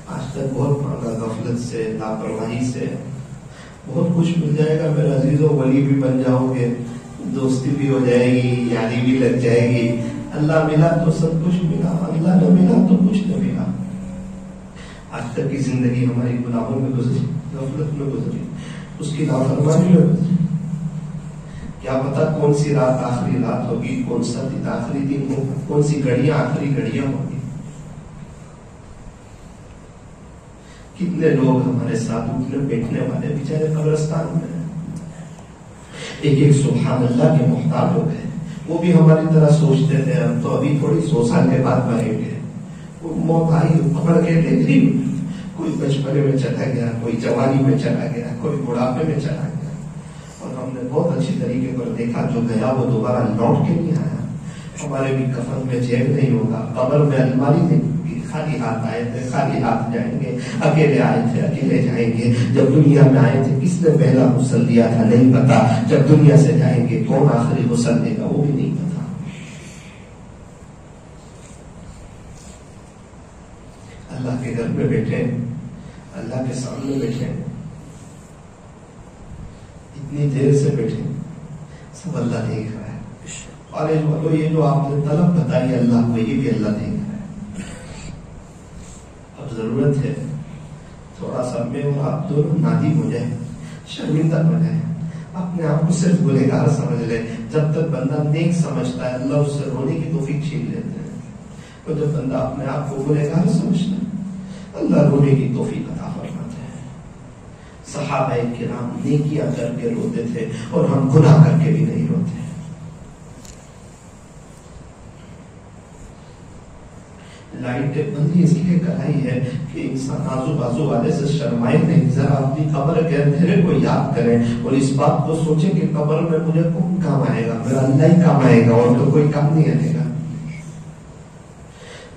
آج تک بہت مانگا, غفلت سے, لاپرواہی سے. بہت کچھ مل جائے گا میرے عزیزوں, ولی بھی بن جاؤ گے, دوستی بھی ہو جائے گی, یاری بھی لگ جائے گی. اللہ ملا تو سب کچھ ملا, اللہ نہ ملا تو کچھ نہ ملا. آج تک کی زندگی ہماری گناہوں میں گزری, غفلت میں گزری, اس کی لاپرواہی میں گزری. کیا پتا کون سی رات آخری رات ہوگی, کون سا دن آخری دن ہوگا, کون سی گھڑیاں آخری گھڑیاں ہوگی. کتنے لوگ ہمارے ساتھ اٹھنے بیٹھنے والے بیچارے قبرستان میں ہیں, ایک ایک سبحان اللہ کے محتاج ہو گئے. وہ بھی ہماری طرح سوچتے تھے ہم تو ابھی تھوڑی 100 سال کے بعد مریں گے. موت آئی پکڑ کے لے گئی, کوئی بچپنے میں چلا گیا, کوئی جوانی میں چلا گیا, کوئی بڑھاپے میں چلا گیا. اور ہم نے بہت اچھی طریقے پر دیکھا جو گیا وہ دوبارہ لوٹ کے نہیں آیا. ہمارے بھی کفن میں جیب نہیں ہوگا, قبر میں الماری نہیں ہوگی, خالی ہاتھ آئے تھے خالی ہاتھ جائیں گے, اکیلے آئے تھے اکیلے جائیں گے. جب دنیا میں آئے تھے کس نے پہلا غسل دیا تھا نہیں پتا, جب دنیا سے جائیں گے کون آخری غسل دے گا وہ بھی نہیں پتا. اللہ کے گھر میں بیٹھے, اللہ کے سامنے بیٹھے, اتنی دیر سے بیٹھے, سب اللہ دیکھ رہا ہے. کالج والوں یہ جو آپ نے طلب بتائی اللہ کو, یہ بھی اللہ دیکھ رہا ہے. اب ضرورت ہے تھوڑا سا میں اور آپ دونوں نادم ہو جائیں, شرمندہ ہو جائیں, اپنے آپ کو صرف گنہگار سمجھ لے. جب تک بندہ نیک سمجھتا ہے اللہ اس سے رونے کی توفیق چھین لیتے ہیں, اور جب بندہ اپنے آپ کو گنہگار سمجھتا ہے اللہ رونے کی توفیق عطا فرماتے ہیں. صحابہ کرام نیکیاں کر کے روتے تھے اور ہم گناہ کر کے بھی نہیں روتے. لائٹ بندی اس لیے کرائی ہے کہ انسان آزو بازو والے سے شرمائے نہیں, ذرا اپنی قبر کے اندھیرے کو یاد کریں اور اس بات کو سوچیں کہ قبر میں مجھے کون کام آئے گا, میرا اللہ ہی کام آئے گا اور تو کوئی کام نہیں آئے گا.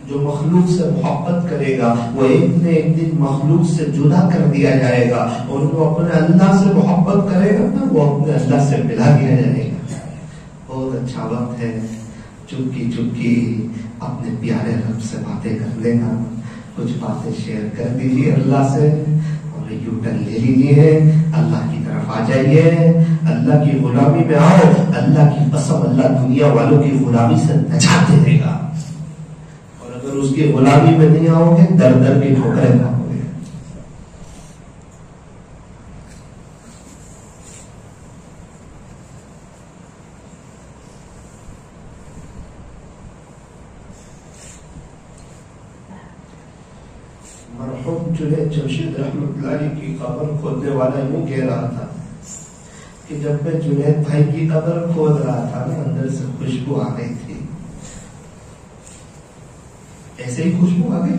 جو مخلوق سے محبت کرے گا وہ ایک نہ ایک دن مخلوق سے جدا کر دیا جائے گا, اور جو اپنے اللہ سے محبت کرے گا نا وہ اپنے اللہ سے ملا دیا جائے گا. بہت اچھا وقت ہے چپکی چپکی اپنے پیارے رب سے باتیں کر لینا, کچھ باتیں شیئر کر دیجیے اللہ سے, اور یو ٹرن لے لیجیے, اللہ کی طرف آ جائیے, اللہ کی غلامی میں آؤ. اللہ کی قسم اللہ دنیا والوں کی غلامی سے نجات دے دے گا, اور اگر اس کی غلامی میں نہیں آؤ گے در در کی ٹھوکریں کھاؤ گے. مرحوم جنید جمشید رحمت اللہ علیہ کی قبر کھودنے والا یوں کہہ رہا تھا کہ جب میں جنید بھائی کی قبر کھود رہا تھا نا اندر سے خوشبو آ گئی تھی. ایسے ہی خوشبو آ گئی,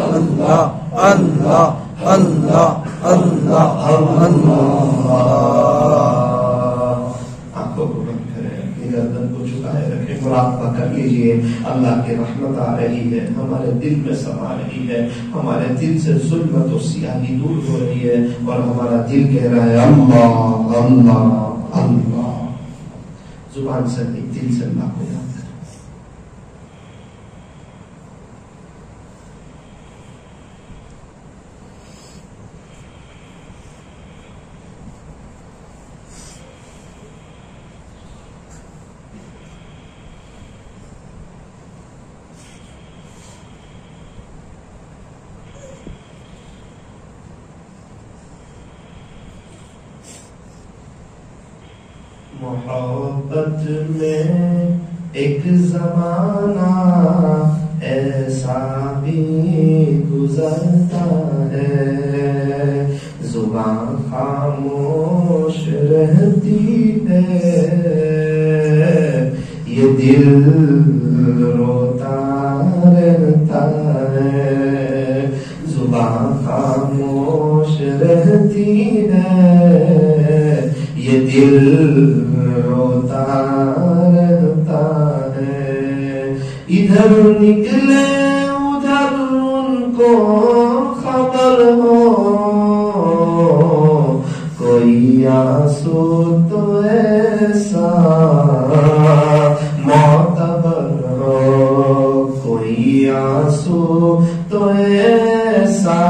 اللہ اللہ اللہ اللہ اللہ. آنکھوں کو بند کریں، اپنی گردن کو جھکائے رکھیں، مراقبہ کر لیجیے. اللہ کی رحمت آ رہی ہے، ہمارے دل میں سما رہی ہے، ہمارے دل سے ظلمت و سیاہی دور ہو رہی ہے، اور ہمارا دل کہہ رہا ہے اللہ اللہ اللہ. زبان سے نہیں، دل سے اللہ کو یاد کریں. محبت میں ایک زمانہ ایسا بھی گزرتا ہے، زبان خاموش رہتی ہے، یہ دل روتا رہتا ہے. زبان خاموش رہتی ہے، یہ دل روتا رہتا ہے. ادھر نکلے ادھر ان کو خبر ہو، کوئی آنسو تو ایسا معتبر ہو، کوئی آنسو تو ایسا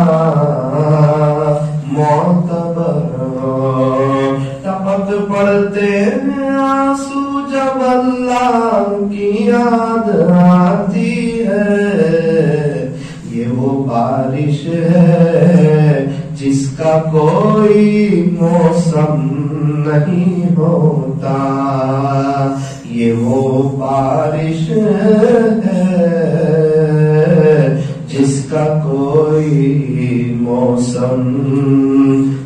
معتبر ہو. ٹپک پڑتے ہیں آنسو جب اللہ کی یاد آتی ہے، یہ وہ بارش ہے جس کا کوئی موسم نہیں ہوتا، یہ وہ بارش ہے جس کا کوئی موسم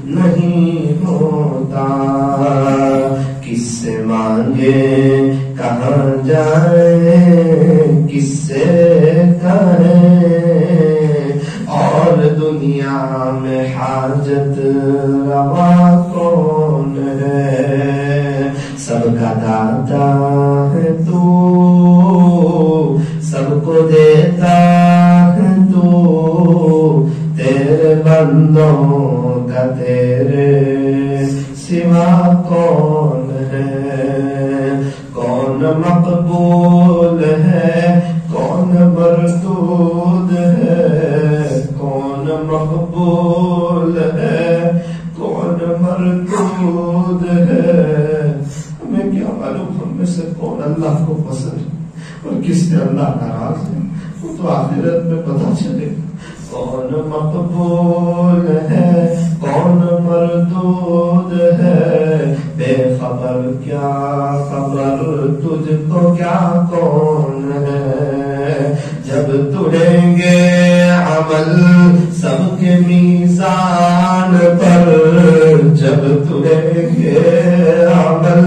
نہیں ہوتا. کس سے مانگے کہاں جائیں، کس سے کہیں، اور دنیا میں حاجت روا کون ہے. سب کا داتا ہے تو، سب کو دیتا ہے تو، تیرے بندوں کا تیرے سوا کون ہے. کون مقبول ہے، کون مردود ہے، کون مقبول ہے، کون مردود ہے. ہمیں کیا معلوم ہم میں سے کون اللہ کو پسند اور کس سے اللہ ناراض ہے، وہ تو آخرت میں پتہ چلے. کون مقبول ہے، کون مردود ہے، بے خبر کیا خبر تجھ کو کیا کون ہے. جب تڑیں گے عمل سب کے میزان پر، جب تڑیں گے عمل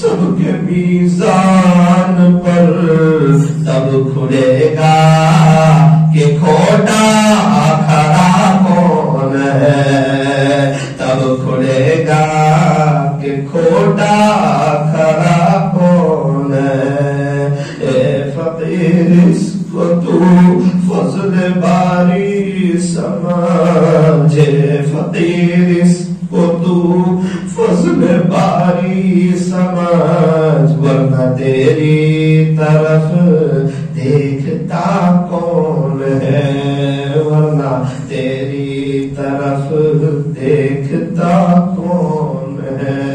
سب کے میزان پر، تب کھلے گا کہ کھوٹا کھڑا کون ہے. تب کھلے گا کہ کھوٹا کھڑا کون ہے. اے فقیر اس کو تو فضل باری سمجھے، فقیر اس کو تو فضل باری سمجھ، ورنہ تیری طرف دیکھتا کون ہے، ورنہ تیری طرف دیکھتا کون ہے.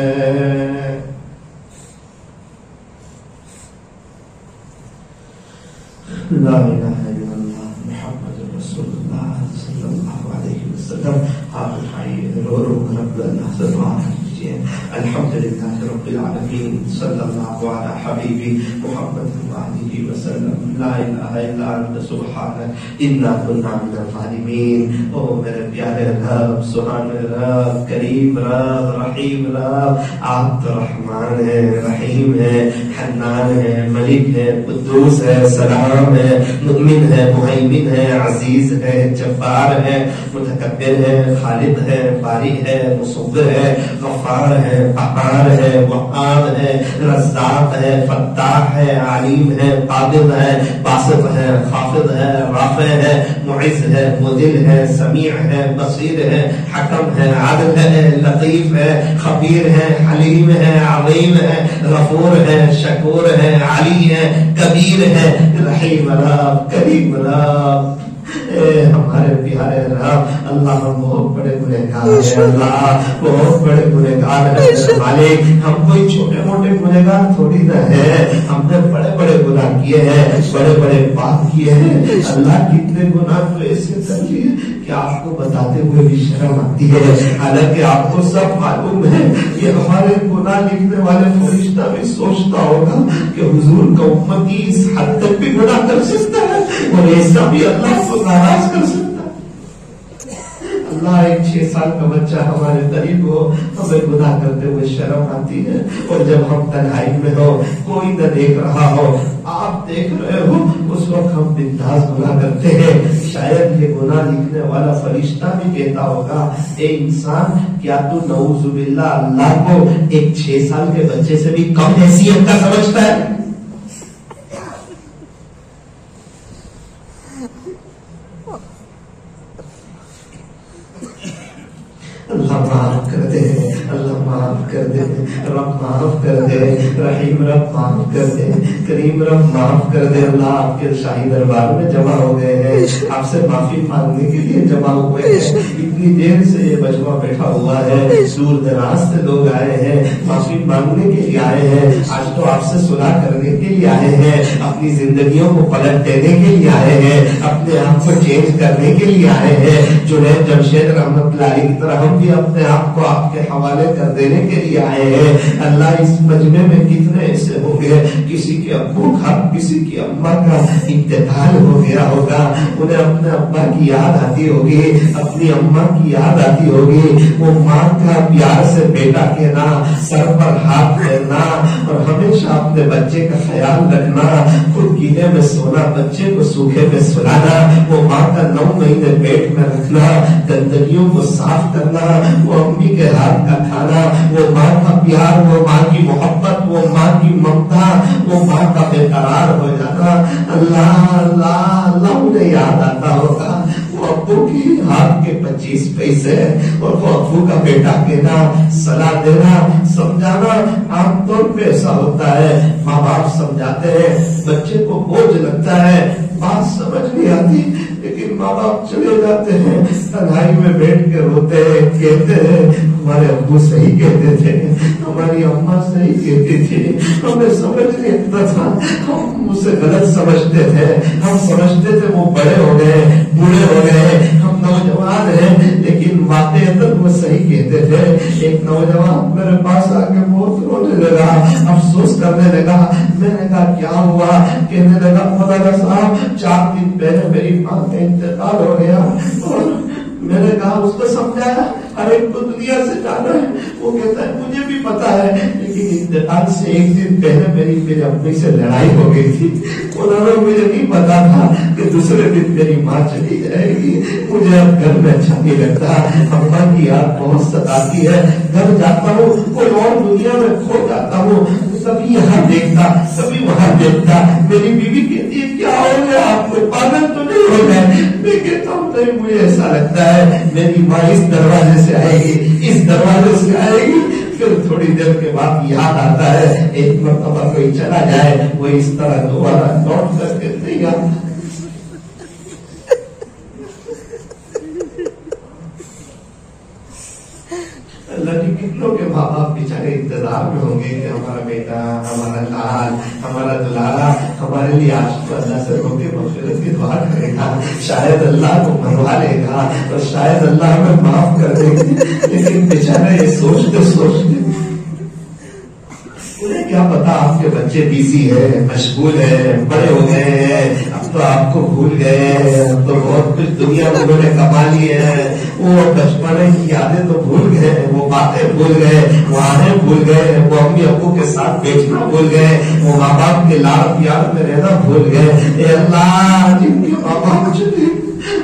لا الہ الا اللہ محمد رسول اللہ صلی اللہ علیہ وسلم. آپ اٹھائیے، رو رو کر رب اللہ سے دعا کیجیے. الحمدللہ رب العالمین، صلی اللہ علی حبیبی محمد علیہ وسلم. لا الہ الا انت سبحانک انا کنا من الظالمین. او میرے پیارے رب، سبحان رب، کریم رب، رحیم رب، آپ تو رحمان ہے، رحیم ہے، حنان ہے، ملک ہے، قدوس ہے، سلام ہے، مؤمن ہے، مہیمن ہے، عزیز ہے، جبار ہے، متکبر ہے، خالق ہے، باری ہے، مصور ہے، غفار ہے، قہار ہے، وہاب ہے، رزاق ہے، فتاح ہے، علیم ہے، قابض ہے، باسط ہے، خافض ہے، رافع ہے، معز ہے، مذل ہے، سمیع ہے، بصیر ہے، حکم ہے، عادل ہے، لطیف ہے، خبیر ہے، حلیم ہے، عظیم ہے، غفور ہے، شکور ہے، علی ہے، کبیر ہے، رحیم رب، کریم رب۔ اے ہمارے پیارے رب، اللہ ہم بہت بڑے گنہگار ہیں، اللہ بہت بڑے گنہگار ہیں مالک، ہم کوئی چھوٹے موٹے گنہگار تھوڑی نہ ہے، ہم نے بڑے بڑے گناہ کیے ہیں، بڑے بڑے پاپ کیے ہیں، اللہ کتنے گناہ تو ایسے کر لیے کہ آپ کو بتاتے ہوئے بھی شرم آتی ہے، حالانکہ آپ کو سب معلوم ہے کہ ہمارے گناہ لکھنے والے فرشتہ بھی سوچتا ہوگا کہ حضور کا امتی اس حد تک بھی گناہ کر سکتا ہے اور ایسا بھی اللہ کو ناراض کر سکتا ہے۔ اللہ ایک 6 سال کا بچہ ہمارے قریب ہو، ہمیں گناہ کرتے ہوئے شرم آتی ہے، اور جب ہم تنہائی میں ہو، کوئی نہ دیکھ رہا ہو، آپ دیکھ رہے ہو، اس وقت ہم بنداس گناہ کرتے ہیں۔ شاید یہ گناہ لکھنے والا فرشتہ بھی کہتا ہوگا، اے انسان کیا تو نعوذ باللہ اللہ کو ایک 6 سال کے بچے سے بھی کم حیثیت کا سمجھتا ہے؟ اللہ معاف کر دے، اللہ معاف کر دے، رب معاف کر دے، رحیم رب معاف کر دے، کریم رب معاف کر دے۔ اللہ آپ کے شاہی دربار میں جمع ہو گئے ہیں، آپ سے معافی مانگنے کے لیے جمع ہوئے ہیں، اتنی دیر سے یہ مجمع بیٹھا ہوا ہے، دور دراز سے لوگ آئے ہیں، معافی مانگنے کے لیے آئے ہیں، آج تو آپ سے صلح کرنے کے لیے آئے ہیں، اپنی زندگیوں کو پلٹ دینے کے لیے آئے ہیں، اپنے آپ کو چینج کرنے کے لیے آئے ہیں۔ جنید جمشید رحمت اللہ علیہ کی طرح ہم بھی اپنے آپ کو آپ کے حوالے کر دینے کے لیے آئے ہیں۔ اللہ اس مجمع میں کتنے ایسے ہوں گے، کسی کے ابو کا، کسی کی اماں کا انتقال ہو گیا ہوگا، انہیں اپنے ابا کی یاد آتی ہوگی، اپنی اماں کی یاد آتی ہوگی، وہ ماں کا پیار سے بیٹا کہنا، سر پر ہاتھ پھیرنا اور ہمیشہ اپنے بچے کا خیال رکھنا، خود گیلے میں سونا، بچے کو سوکھے میں سلانا، وہ ماں کا 9 مہینے پیٹ میں رکھنا، گندگیوں کو صاف کرنا، وہ امی کے ہاتھ کا کھانا، وہ ماں کا پیار، وہ ماں کی محبت، وہ ماں کی ممتا، وہ ماں کا بے قرار ہو جانا، اللہ اللہ اللہ انہیں یاد آتا ہوگا۔ وہ ابو کی ہاتھ کے 25 پیسے اور وہ ابو کا بیٹا کہنا، صلاح دینا، سمجھانا، عام طور پہ ایسا ہوتا ہے، ماں باپ سمجھاتے ہیں، بچے کو بوجھ لگتا ہے، بات سمجھ نہیں آتی، لیکن ماں باپ چلے جاتے ہیں، تنہائی میں بیٹھ کے روتے ہیں، کہتے ہیں ہمارے ابو صحیح کہتے تھے، ہماری اماں صحیح کہتی تھی، ہمیں سمجھ نہیں آتا تھا، ہم اسے غلط سمجھتے تھے، ہم سمجھتے تھے وہ بڑے ہو گئے، بوڑھے ہو گئے، ہم نوجوان ہیں، لیکن واقعی وہ صحیح کہتے تھے۔ ایک نوجوان میرے پاس آ کے بہت رونے لگا، افسوس کرنے لگا، میں نے کہا کیا ہوا؟ کہنے لگا مولانا صاحب 4 دن پہلے میری ماں کا انتقال ہو گیا، اور میں نے کہا اس کو سمجھایا ہر ایک کو دنیا سے جانا ہے، وہ کہتا ہے مجھے بھی پتا ہے، لیکن انتقال سے 1 دن پہلے میری اپنی سے لڑائی ہو گئی تھی، انہوں نے مجھے نہیں پتا تھا کہ دوسرے دن میری ماں چلی جائے گی، مجھے اب گھر میں اچھا نہیں لگتا، اماں کی یاد بہت ستاتی ہے، گھر جاتا ہوں کوئی اور دنیا میں کھو جاتا ہوں، کبھی یہاں دیکھتا کبھی وہاں دیکھتا، میری بیوی کہتی ہے کیا ہو گیا آپ کو، پاگل تو نہیں ہو گئے؟ میں کہتا ہوں نہیں، مجھے ایسا لگتا ہے میری ماں اس دروازے سے آئے گی، اس دروازے سے آئے گی، پھر تھوڑی دیر کے بعد یاد آتا ہے ایک مرتبہ کوئی چلا جائے وہ اس طرح دوبارہ لوٹ کر کے نہیں آتا۔ اللہ کی کتنوں کے ماں باپ بیچارے انتظار میں ہوں گے کہ ہمارا بیٹا، ہمارا لال، ہمارا دلالا ہمارے لیے آج اللہ سے رو کے مغفرت کی دعا کرے گا، شاید اللہ کو منوا لے گا اور شاید اللہ ہمیں معاف کر دے گی، لیکن بیچارے یہ سوچتے سوچتے انہیں کیا پتا آپ کے بچے بیزی ہے، مشغول ہے، بڑے ہو گئے ہیں، تو آپ کو بھول گئے، تو بہت کچھ دنیا میں انہوں نے کما لی ہے، وہ بچپن کی یادیں تو بھول گئے، وہ باتیں بھول گئے، وہ آنے بھول گئے، وہ امی ابو کے ساتھ بیچنا بھول گئے، وہ ماں باپ کے لاڑ پیار میں رہنا بھول گئے۔ اے اللہ جن کے ماں باپ چلے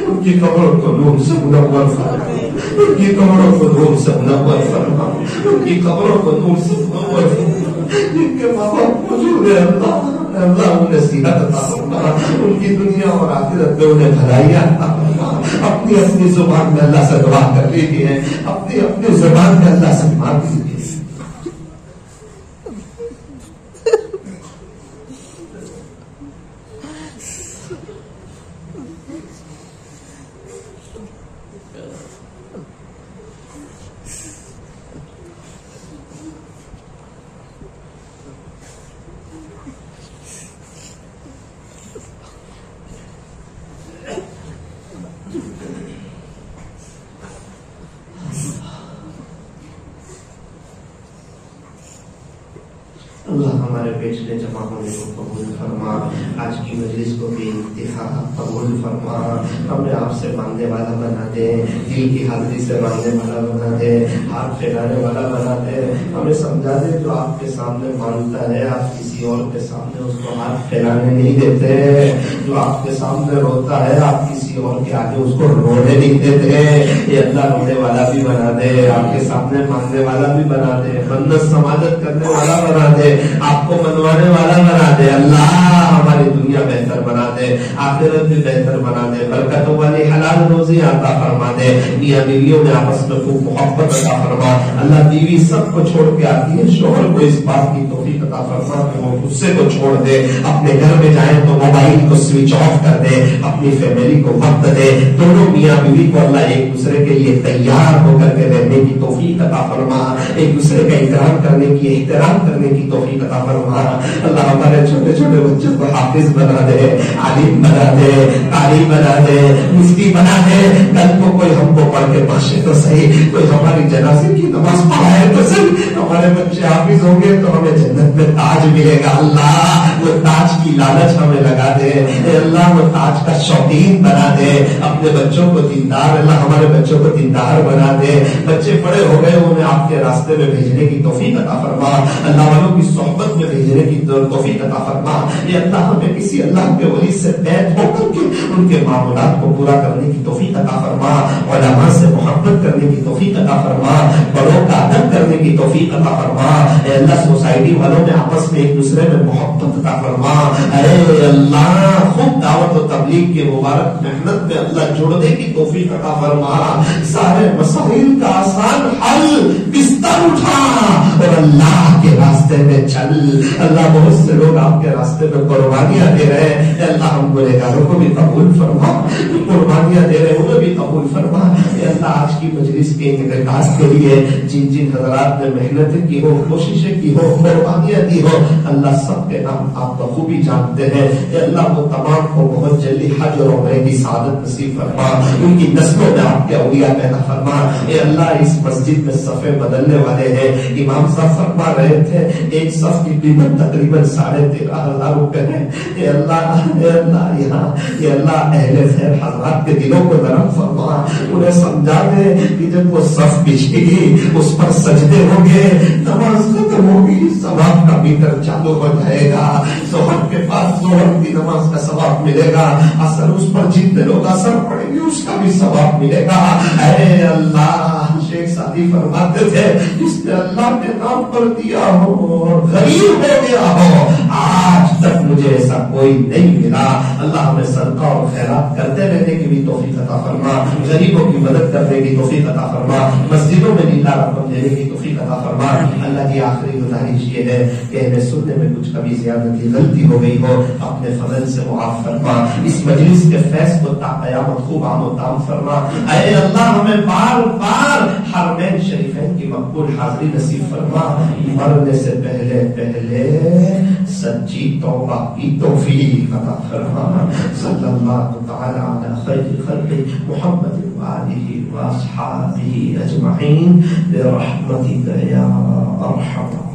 ان کی قبروں کو نور سے منور فرما، ان کی قبروں کو نور سے منور فرما، ان کی قبروں کو نور سے منور فرما، جن کے ماں باپ موجود ہے اللہ اللہ انہیں صحت عطا فرما، ان کی دنیا اور آخرت میں انہیں بھلائیاں عطا فرما۔ اپنی اپنی زبان میں اللہ سے دعا کر لیجیے، اپنی اپنی زبان میں اللہ سے مانگ لیجیے۔ اللہ ہمارے بیچنے جمع ہونے کو قبول فرما، آج کی مجلس کو بھی انتہا قبول فرما، ہمیں آپ سے مانگنے والا بنا دے، دل کی حاضری سے مانگنے والا بنا دے، ہاتھ پھیلانے والا بنا دے، ہمیں سمجھا دے جو آپ کے سامنے مانگتا ہے آپ کسی اور کے سامنے اس کو ہاتھ پھیلانے نہیں دیتے، جو آپ کے سامنے روتا ہے آپ کسی اور کے آگے اس کو رونے نہیں دیتے۔ یہ اللہ رونے والا بھی بنا دے، آپ کے سامنے مانگنے والا بھی بنا دے، منت سماجت کرنے والا بنا دے، آپ کو منوانے والا بنا دے۔ اللہ ہماری دنیا بہتر بنا دے، آخرت بھی بہتر بنا دے، برکتوں والی حلال روزی عطا فرما دے، میاں بیویوں میں آپس میں خوب محبت عطا فرما۔ اللہ بیوی سب کو چھوڑ کے آتی ہے، شوہر کو اس بات کی توفیق عطا فرما کہ وہ غصے کو چھوڑ دے، اپنے گھر میں جائیں تو موبائل کو سوئچ آف کر دے، اپنی فیملی کو وقت دے، دونوں میاں بیوی کو اللہ ایک دوسرے کے لیے تیار ہو کر کے رہنے کی توفیق عطا فرما، ایک دوسرے کا احترام کرنے کی احترام کرنے کی توفیق عطا فرما۔ اللہ ہمارے چھوٹے چھوٹے بچوں کو حافظ بنا دے، عالم بنا دے، قاری بنا دے، مفتی بنا دے، کل کو کوئی ہم کو پڑھ کے بخشے تو صحیح، کوئی ہماری جنازے کی نماز پڑھائے تو صحیح، ہمارے بچے حافظ ہوں گے تو ہمیں جنت میں تاج ملے گا۔ اللہ وہ تاج کی لالچ ہمیں لگا دے، اے اللہ وہ تاج کا شوقین بنا دے، اپنے بچوں کو دیندار، اللہ ہمارے بچوں کو دیندار بنا دے، بچے بڑے ہو گئے انہیں آپ کے راستے میں بھیجنے کی توفیق عطا فرما، اللہ والوں کی صحبت میں بھیجنے کی توفیق عطا فرما۔ یہ اللہ ہمیں کسی اللہ کے ولی سے بیعت ہو کر کے ان کے معاملات کو پورا کرنے کی توفیق عطا فرما، علماء سے محبت کرنے کی توفیق عطا فرما، بڑوں کا ادب کرنے کی توفیق عطا فرما۔ اے اللہ سوسائٹی والوں میں آپس میں ایک دوسرے میں محبت عطا فرما۔ اے اللہ خود دعوت و تبلیغ کے مبارک محنت میں اللہ جڑنے کی توفیق عطا فرما، سارے مسائل کا آسان حل بستر اٹھا اور اللہ کے راستے میں چل۔ اللہ بہت سے لوگ آپ کے راستے میں قربانیاں دے رہے ہیں، اے اللہ ہم گنہگاروں کو بھی قبول فرما، قربانیاں دے رہے انہیں بھی قبول فرما۔ اے اللہ آج کی مجلس کے انعقاد کے لیے جن جن حضرات نے محنتیں کی ہو، کوششیں کی ہو، قربانیاں دی ہو، اللہ سب کے نام آپ بخوبی جانتے ہیں۔ اے اللہ وہ تمام کو بہت جلدی حج اور عمرے کی سعادت نصیب فرما، ان کی نسلوں میں آپ کے اولیاء پیدا فرما۔ اے اللہ اس مسجد میں صفیں بدلنے والے ہیں، امام صاحب فرما رہے تھے ایک صف کی قیمت تقریباً 13,500 روپے ہے۔ اے اللہ یہاں اے اللہ اہل خیر حضرات کے دلوں کو نرم فرما، انہیں سمجھا دے کہ جب وہ صف بچھے گی اس پر سجدے ہوں گے، نماز ختم ہوگی، ثواب کا میٹر چالو ہو جائے گا، ظہر کے بعد ظہر کی نماز کا ثواب ملے گا، اثر اس پر جتنے لوگ اثر پڑیں گے اس کا بھی ثواب ملے گا۔ اے اللہ شیخ سعدی فرماتے تھے جس نے اللہ کے نام پر دیا ہو غریب ہو گیا ہو، آج تک مجھے ایسا کوئی نہیں ملا۔ اللہ ہمیں صدقہ اور خیرات کرتے رہنے کی بھی توفیق عطا فرما، غریبوں کی مدد کرنے کی توفیق عطا فرما، مسجدوں میں للہ رقم دینے کی توفیق عطا فرما۔ اللہ کی آخری گزارش یہ ہے کہ ہمیں سننے میں کچھ کبھی زیادتی غلطی ہو گئی ہو، اپنے فضل سے معاف فرما، اس مجلس کے فیض کو تا قیامت خوب عام و تام فرما۔ اے اللہ ہمیں بار بار حرمین شریفین کی مقبول حاضری نصیب فرما، مرنے سے پہلے سچی توبہ کی توفیق عطا فرما۔ صلی اللہ تعالی علی خیر خلق محمد وآلہ واصحابہ اجمعین برحمتک یا ارحم